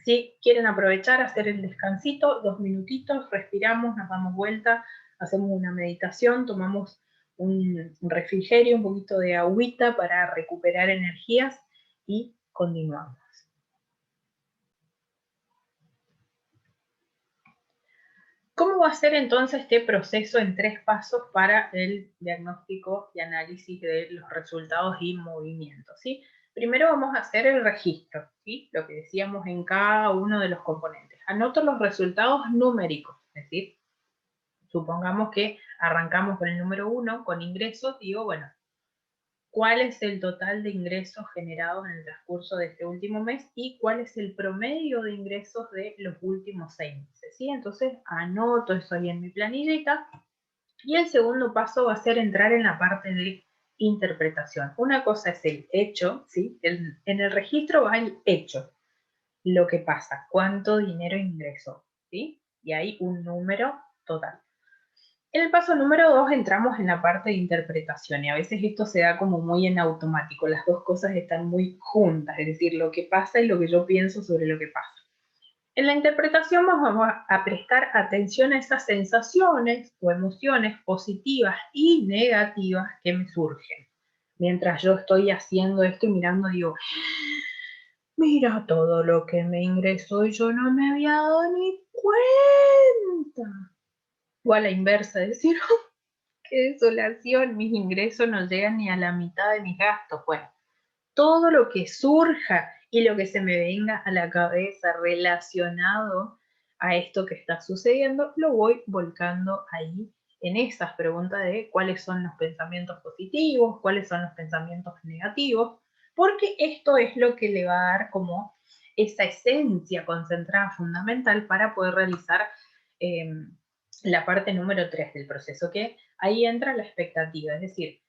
Si quieren aprovechar, hacer el descansito, 2 minutitos, respiramos, nos damos vuelta, hacemos una meditación, tomamos un refrigerio, un poquito de agüita para recuperar energías y continuamos. ¿Cómo va a ser entonces este proceso en 3 pasos para el diagnóstico y análisis de los resultados y movimientos? ¿Sí? Primero vamos a hacer el registro, ¿sí? Lo que decíamos en cada uno de los componentes. Anoto los resultados numéricos, es decir, supongamos que arrancamos con el número 1, con ingresos, digo, bueno, ¿cuál es el total de ingresos generados en el transcurso de este último mes y cuál es el promedio de ingresos de los últimos 6 meses? ¿Sí? Entonces anoto eso ahí en mi planillita. Y el segundo paso va a ser entrar en la parte de interpretación. Una cosa es el hecho, ¿sí? En el registro va el hecho, lo que pasa, cuánto dinero ingresó, ¿sí? Y hay un número total. En el paso número 2 entramos en la parte de interpretación y a veces esto se da como muy en automático, las dos cosas están muy juntas, es decir, lo que pasa y lo que yo pienso sobre lo que pasa. En la interpretación vamos a prestar atención a esas sensaciones o emociones positivas y negativas que me surgen. Mientras yo estoy haciendo esto y mirando, digo, mira todo lo que me ingresó y yo no me había dado ni cuenta. O a la inversa, decir, qué desolación, mis ingresos no llegan ni a la mitad de mis gastos. Bueno, todo lo que surja y lo que se me venga a la cabeza relacionado a esto que está sucediendo, lo voy volcando ahí en esas preguntas de cuáles son los pensamientos positivos, cuáles son los pensamientos negativos, porque esto es lo que le va a dar como esa esencia concentrada fundamental para poder realizar eh, la parte número 3 del proceso, que ahí entra la expectativa, es decir,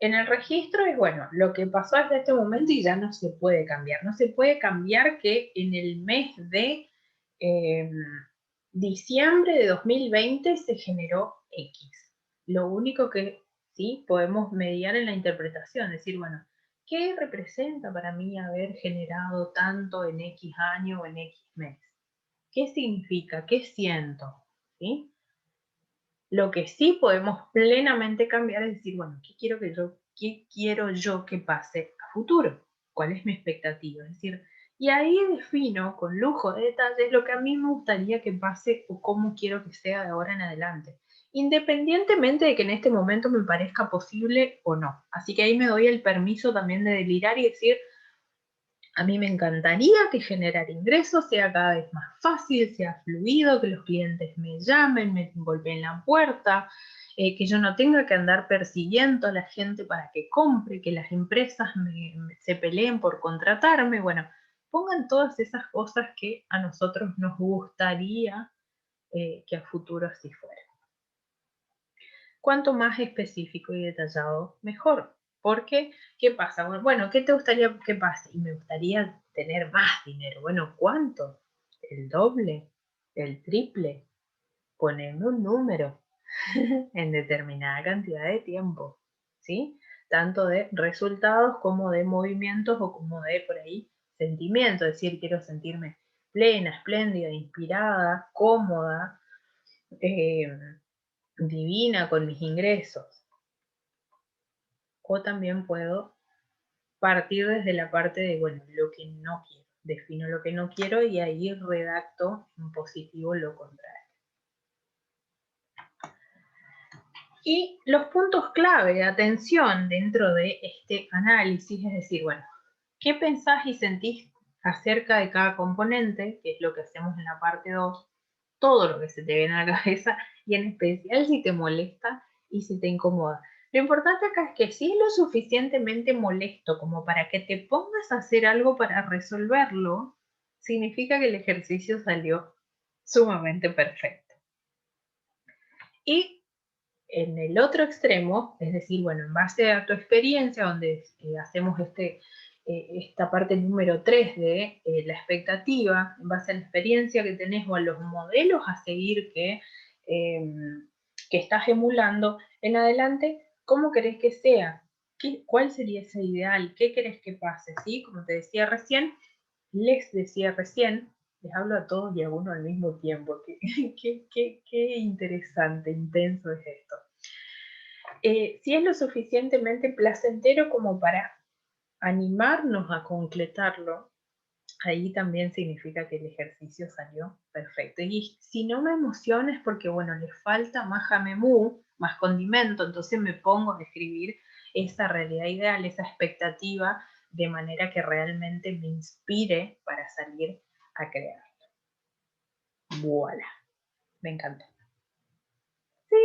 en el registro es, bueno, lo que pasó hasta este momento y ya no se puede cambiar. No se puede cambiar que en el mes de eh, diciembre de 2020 se generó X. Lo único que sí podemos mediar en la interpretación, decir, bueno, ¿qué representa para mí haber generado tanto en X año o en X mes? ¿Qué significa? ¿Qué siento? ¿Sí? Lo que sí podemos plenamente cambiar es decir, bueno, ¿qué quiero yo que pase a futuro? ¿Cuál es mi expectativa? Es decir, y ahí defino con lujo de detalles lo que a mí me gustaría que pase o cómo quiero que sea de ahora en adelante, independientemente de que en este momento me parezca posible o no. Así que ahí me doy el permiso también de delirar y decir, a mí me encantaría que generar ingresos sea cada vez más fácil, sea fluido, que los clientes me llamen, me golpeen la puerta, que yo no tenga que andar persiguiendo a la gente para que compre, que las empresas se peleen por contratarme. Bueno, pongan todas esas cosas que a nosotros nos gustaría que a futuro así fuera. Cuanto más específico y detallado, mejor. Porque, ¿qué pasa? Bueno, ¿qué te gustaría que pase? Y me gustaría tener más dinero. Bueno, ¿cuánto? ¿El doble? ¿El triple? Poneme un número en determinada cantidad de tiempo, ¿sí? Tanto de resultados como de movimientos o como de, por ahí, sentimientos. Es decir, quiero sentirme plena, espléndida, inspirada, cómoda, eh, divina con mis ingresos. O también puedo partir desde la parte de, bueno, lo que no quiero. Defino lo que no quiero y ahí redacto en positivo lo contrario. Y los puntos clave de atención dentro de este análisis, es decir, bueno, ¿qué pensás y sentís acerca de cada componente? Que es lo que hacemos en la parte 2, todo lo que se te viene a la cabeza y en especial si te molesta y si te incomoda. Lo importante acá es que si es lo suficientemente molesto como para que te pongas a hacer algo para resolverlo, significa que el ejercicio salió sumamente perfecto. Y en el otro extremo, es decir, bueno, en base a tu experiencia, donde hacemos esta parte número 3 de la expectativa, en base a la experiencia que tenés o a los modelos a seguir que estás emulando, en adelante, ¿cómo querés que sea? ¿Cuál sería ese ideal? ¿Qué querés que pase? ¿Sí? Como te decía recién, les hablo a todos y a uno al mismo tiempo. Qué interesante, intenso es esto. Si es lo suficientemente placentero como para animarnos a concretarlo, ahí también significa que el ejercicio salió perfecto. Y si no me emociona es porque, bueno, le falta más jamemú, más condimento, entonces me pongo a escribir esa realidad ideal, esa expectativa, de manera que realmente me inspire para salir a crear. Voilà, me encantó. Sí.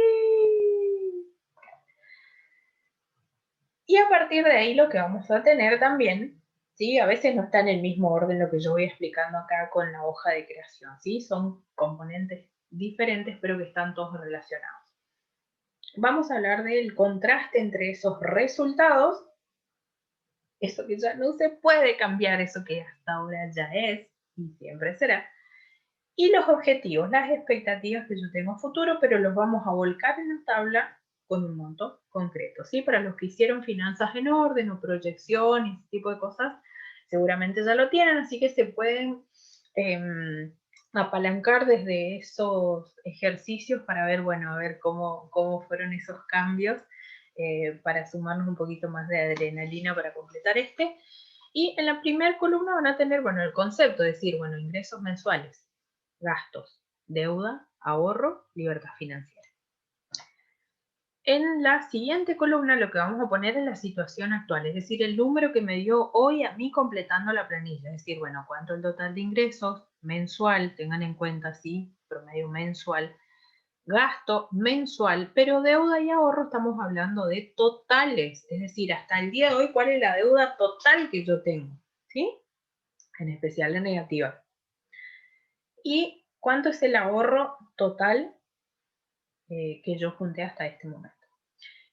Y a partir de ahí lo que vamos a tener también, ¿sí? A veces no está en el mismo orden lo que yo voy explicando acá con la hoja de creación, ¿sí? Son componentes diferentes pero que están todos relacionados. Vamos a hablar del contraste entre esos resultados, eso que ya no se puede cambiar, eso que hasta ahora ya es y siempre será, y los objetivos, las expectativas que yo tengo a futuro, pero los vamos a volcar en la tabla con un monto concreto, ¿sí? Para los que hicieron finanzas en orden o proyección y ese tipo de cosas, seguramente ya lo tienen, así que se pueden apalancar desde esos ejercicios para ver, bueno, a ver cómo fueron esos cambios para sumarnos un poquito más de adrenalina para completar este. Y en la primera columna van a tener, bueno, el concepto, es decir, bueno, ingresos mensuales, gastos, deuda, ahorro, libertad financiera. En la siguiente columna lo que vamos a poner es la situación actual, es decir, el número que me dio hoy a mí completando la planilla, es decir, bueno, cuánto el total de ingresos mensual, tengan en cuenta, sí, promedio mensual, gasto mensual, pero deuda y ahorro estamos hablando de totales, es decir, hasta el día de hoy, ¿cuál es la deuda total que yo tengo? ¿Sí? En especial la negativa. ¿Y cuánto es el ahorro total que yo junté hasta este momento?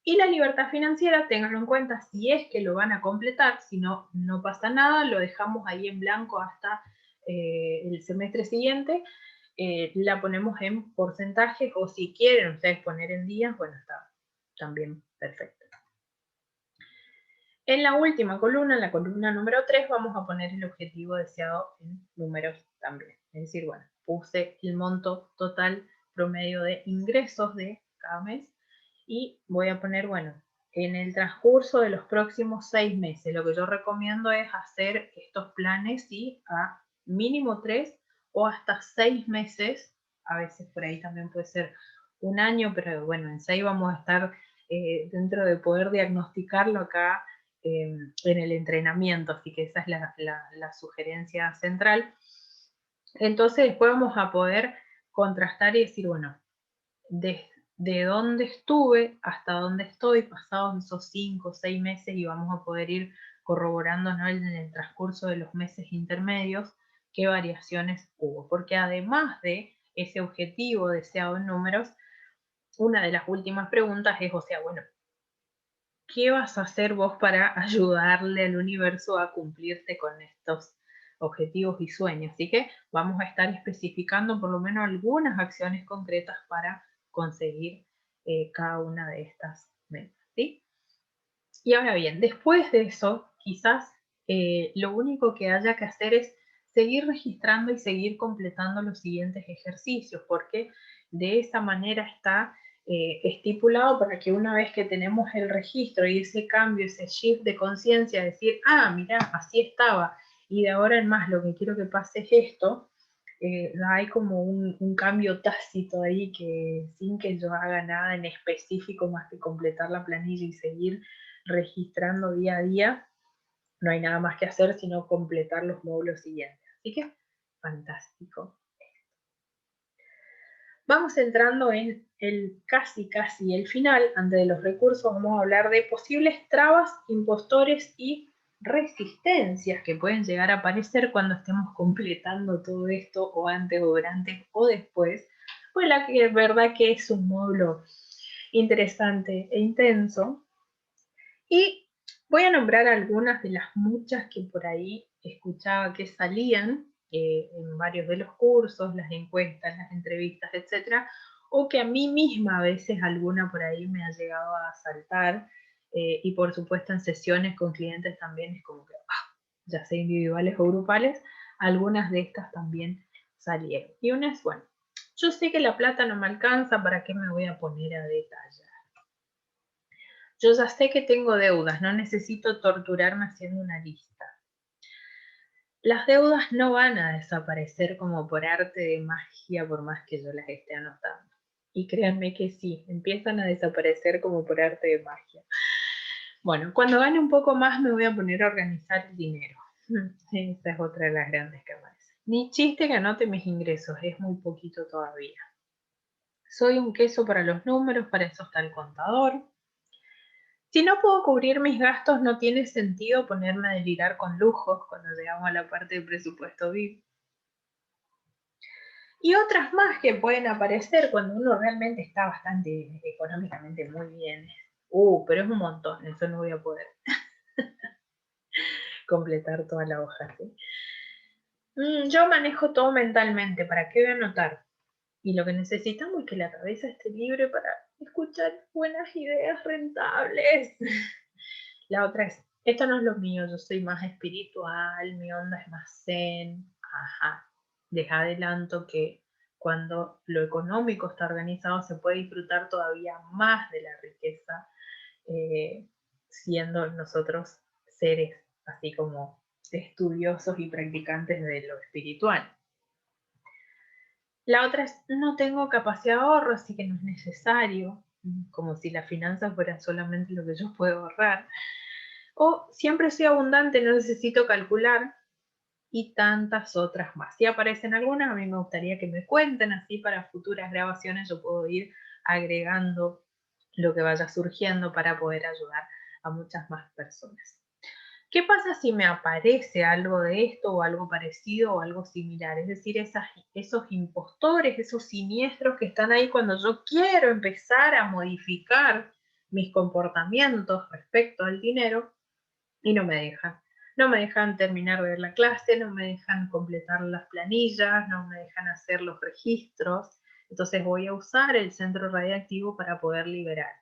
Y la libertad financiera, ténganlo en cuenta si es que lo van a completar, si no, no pasa nada, lo dejamos ahí en blanco hasta el semestre siguiente, la ponemos en porcentajes o si quieren ustedes poner en días, bueno, está también perfecto. En la última columna, en la columna número 3, vamos a poner el objetivo deseado en números también. Es decir, bueno, puse el monto total promedio de ingresos de cada mes y voy a poner, bueno, en el transcurso de los próximos 6 meses, lo que yo recomiendo es hacer estos planes, ¿sí? A mínimo 3 o hasta 6 meses, a veces por ahí también puede ser un año, pero bueno, en 6 vamos a estar dentro de poder diagnosticarlo acá en el entrenamiento, así que esa es la sugerencia central. Entonces después vamos a poder contrastar y decir, bueno, de dónde estuve hasta dónde estoy pasados esos 5 o 6 meses y vamos a poder ir corroborando, ¿no? En el transcurso de los meses intermedios qué variaciones hubo, porque además de ese objetivo deseado en números, una de las últimas preguntas es, o sea, bueno, ¿qué vas a hacer vos para ayudarle al universo a cumplirte con estos objetivos y sueños? Así que vamos a estar especificando por lo menos algunas acciones concretas para conseguir cada una de estas metas, ¿sí? Y ahora bien, después de eso, quizás lo único que haya que hacer es seguir registrando y seguir completando los siguientes ejercicios, porque de esa manera está estipulado para que una vez que tenemos el registro y ese cambio, ese shift de conciencia, decir, ah, mira, así estaba, y de ahora en más lo que quiero que pase es esto, hay como un cambio tácito ahí que sin que yo haga nada en específico más que completar la planilla y seguir registrando día a día, no hay nada más que hacer sino completar los módulos siguientes. Así que, fantástico. Vamos entrando en el casi el final. Antes de los recursos vamos a hablar de posibles trabas, impostores y resistencias que pueden llegar a aparecer cuando estemos completando todo esto o antes o durante o después. Pues la que es verdad que es un módulo interesante e intenso. Y voy a nombrar algunas de las muchas que por ahí escuchaba que salían en varios de los cursos, las encuestas, las entrevistas, etcétera, o que a mí misma a veces alguna por ahí me ha llegado a saltar, y por supuesto en sesiones con clientes también es como que, ya sea individuales o grupales, algunas de estas también salieron. Y una es, bueno, yo sé que la plata no me alcanza, ¿para qué me voy a poner a detallar? Yo ya sé que tengo deudas, no necesito torturarme haciendo una lista. Las deudas no van a desaparecer como por arte de magia por más que yo las esté anotando. Y créanme que sí, empiezan a desaparecer como por arte de magia. Bueno, cuando gane un poco más me voy a poner a organizar el dinero. Esta es otra de las grandes que aparece. Ni chiste que anote mis ingresos, es muy poquito todavía. Soy un queso para los números, para eso está el contador. Si no puedo cubrir mis gastos, no tiene sentido ponerme a delirar con lujos cuando llegamos a la parte del presupuesto VIP. Y otras más que pueden aparecer cuando uno realmente está bastante económicamente muy bien. Pero es un montón, eso no voy a poder completar toda la hoja. ¿Sí? Yo manejo todo mentalmente, ¿para qué voy a anotar? Y lo que necesitamos es que la cabeza esté libre para escuchar buenas ideas rentables. La otra es, esto no es lo mío, yo soy más espiritual, mi onda es más zen. Ajá, deja adelanto que cuando lo económico está organizado se puede disfrutar todavía más de la riqueza, siendo nosotros seres así como estudiosos y practicantes de lo espiritual. La otra es, no tengo capacidad de ahorro, así que no es necesario, como si la finanza fuera solamente lo que yo puedo ahorrar. O siempre soy abundante, no necesito calcular, y tantas otras más. Si aparecen algunas, a mí me gustaría que me cuenten, así para futuras grabaciones yo puedo ir agregando lo que vaya surgiendo para poder ayudar a muchas más personas. ¿Qué pasa si me aparece algo de esto o algo parecido o algo similar? Es decir, esos impostores, esos siniestros que están ahí cuando yo quiero empezar a modificar mis comportamientos respecto al dinero y no me dejan. No me dejan terminar de ver la clase, no me dejan completar las planillas, no me dejan hacer los registros. Entonces voy a usar el centro radiactivo para poder liberar.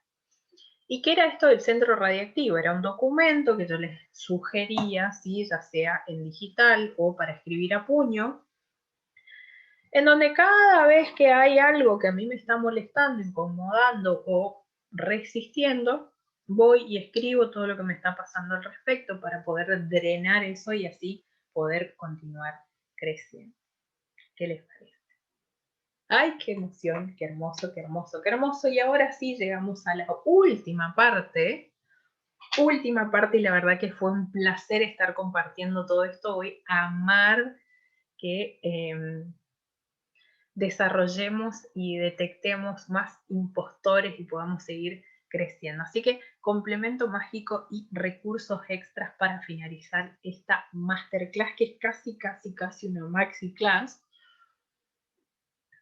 ¿Y qué era esto del centro radiactivo? Era un documento que yo les sugería, ¿sí? Ya sea en digital o para escribir a puño, en donde cada vez que hay algo que a mí me está molestando, incomodando o resistiendo, voy y escribo todo lo que me está pasando al respecto para poder drenar eso y así poder continuar creciendo. ¿Qué les parece? ¡Ay, qué emoción! ¡Qué hermoso, qué hermoso, qué hermoso! Y ahora sí llegamos a la última parte y la verdad que fue un placer estar compartiendo todo esto. Voy a amar que desarrollemos y detectemos más impostores y podamos seguir creciendo. Así que complemento mágico y recursos extras para finalizar esta masterclass, que es casi una maxi class.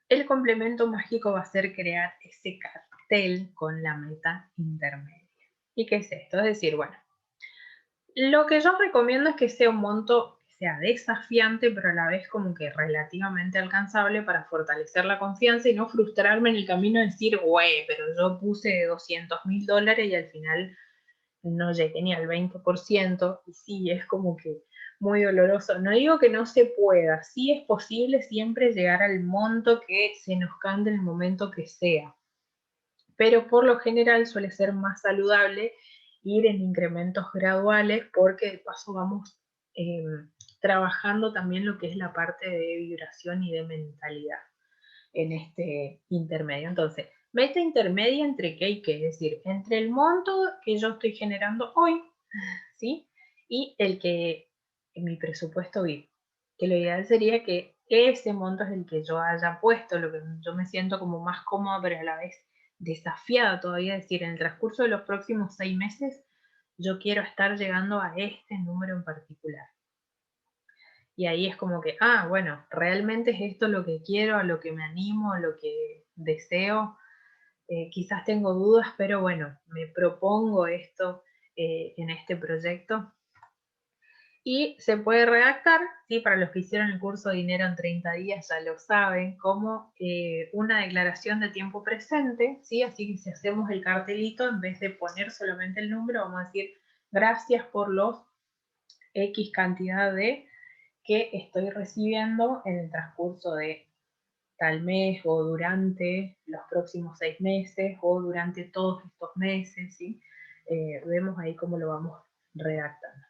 El complemento mágico va a ser crear ese cartel con la meta intermedia. ¿Y qué es esto? Es decir, bueno, lo que yo recomiendo es que sea un monto que sea desafiante, pero a la vez como que relativamente alcanzable para fortalecer la confianza y no frustrarme en el camino de decir, güey, pero yo puse $200.000 y al final no llegué ni al 20%. Y sí, es como que muy doloroso. No digo que no se pueda, sí es posible siempre llegar al monto que se nos cante en el momento que sea, pero por lo general suele ser más saludable ir en incrementos graduales porque de paso vamos trabajando también lo que es la parte de vibración y de mentalidad en este intermedio. Entonces, meta intermedia entre qué y qué, es decir, entre el monto que yo estoy generando hoy, ¿sí? Y el que en mi presupuesto vive. Que lo ideal sería que ese monto es el que yo haya puesto, lo que yo me siento como más cómoda, pero a la vez desafiada todavía, es decir, en el transcurso de los próximos 6 meses, yo quiero estar llegando a este número en particular. Y ahí es como que, bueno, realmente es esto lo que quiero, a lo que me animo, a lo que deseo. Quizás tengo dudas, pero bueno, me propongo esto en este proyecto. Y se puede redactar, ¿sí? Para los que hicieron el curso Dinero en 30 días ya lo saben, como una declaración de tiempo presente, ¿sí? Así que si hacemos el cartelito, en vez de poner solamente el número, vamos a decir gracias por los X cantidad de que estoy recibiendo en el transcurso de tal mes o durante los próximos 6 meses o durante todos estos meses, ¿sí? Vemos ahí cómo lo vamos redactando.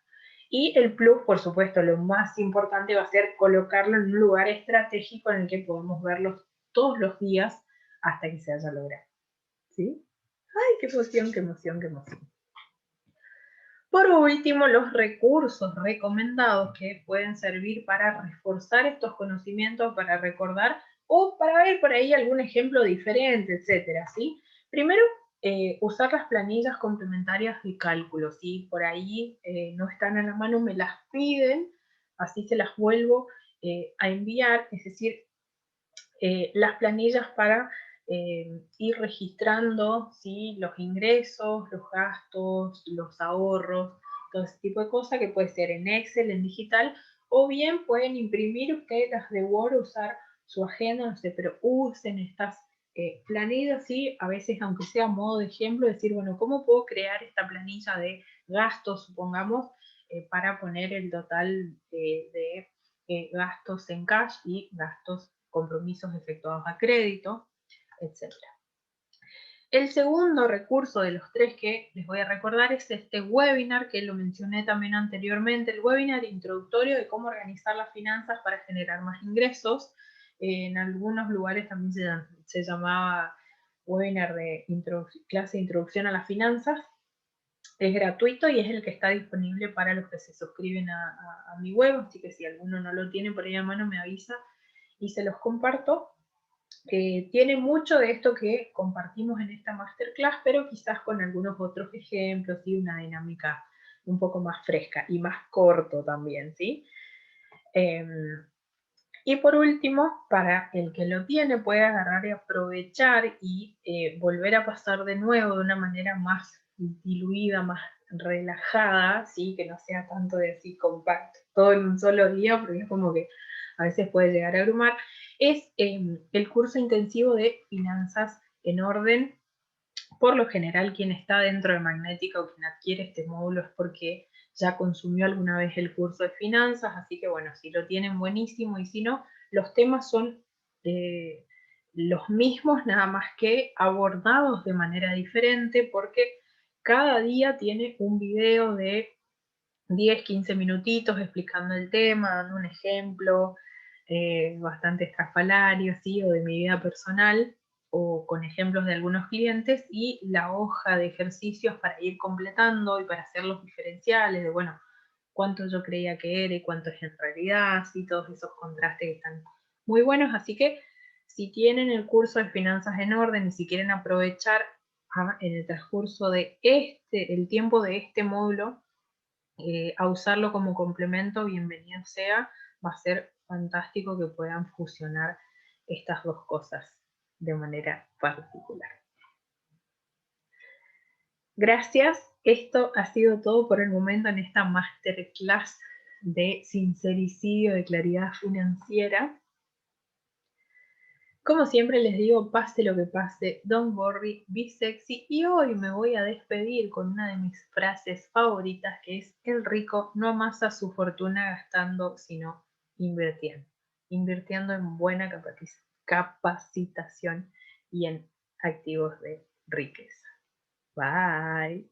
Y el plus, por supuesto, lo más importante va a ser colocarlo en un lugar estratégico en el que podamos verlo todos los días hasta que se haya logrado. ¿Sí? ¡Ay, qué emoción, qué emoción, qué emoción! Por último, los recursos recomendados que pueden servir para reforzar estos conocimientos, para recordar o para ver por ahí algún ejemplo diferente, etcétera, ¿sí? Primero, usar las planillas complementarias de cálculo, ¿sí? Por ahí no están a la mano, me las piden, así se las vuelvo a enviar, es decir, las planillas para ir registrando, ¿sí? Los ingresos, los gastos, los ahorros, todo ese tipo de cosas que puede ser en Excel, en digital, o bien pueden imprimir ustedes las de Word, usar su agenda, no sé, pero usen estas planillas, ¿sí? A veces, aunque sea a modo de ejemplo, decir, bueno, ¿cómo puedo crear esta planilla de gastos, supongamos, para poner el total de gastos en cash y gastos, compromisos efectuados a crédito, etc. El segundo recurso de los 3 que les voy a recordar es este webinar que lo mencioné también anteriormente, el webinar introductorio de cómo organizar las finanzas para generar más ingresos. En algunos lugares también se llamaba webinar de clase de introducción a las finanzas. Es gratuito y es el que está disponible para los que se suscriben a mi web, así que si alguno no lo tiene por ahí a mano me avisa y se los comparto. Tiene mucho de esto que compartimos en esta masterclass, pero quizás con algunos otros ejemplos y una dinámica un poco más fresca y más corto también, ¿sí? Y por último, para el que lo tiene, puede agarrar y aprovechar y volver a pasar de nuevo de una manera más diluida, más relajada, ¿sí? Que no sea tanto de así compacto todo en un solo día, porque es como que a veces puede llegar a abrumar. Es el curso intensivo de finanzas en orden. Por lo general, quien está dentro de Magnética o quien adquiere este módulo es porque ya consumió alguna vez el curso de finanzas, así que bueno, si lo tienen buenísimo y si no, los temas son los mismos, nada más que abordados de manera diferente porque cada día tiene un video de 10, 15 minutitos explicando el tema, dando un ejemplo bastante estrafalario, ¿sí? O de mi vida personal, o con ejemplos de algunos clientes, y la hoja de ejercicios para ir completando y para hacer los diferenciales de, bueno, cuánto yo creía que era y cuánto es en realidad, ¿sí? Todos esos contrastes que están muy buenos, así que si tienen el curso de finanzas en orden y si quieren aprovechar en el transcurso de el tiempo de este módulo, a usarlo como complemento, bienvenido sea, va a ser fantástico que puedan fusionar estas dos cosas de manera particular. Gracias, esto ha sido todo por el momento en esta masterclass de sincericidio de claridad financiera. Como siempre les digo, pase lo que pase, don't worry, be sexy. Y hoy me voy a despedir con una de mis frases favoritas, que es: el rico no amasa su fortuna gastando, sino invirtiendo. Invirtiendo en buena capacitación y en activos de riqueza. Bye.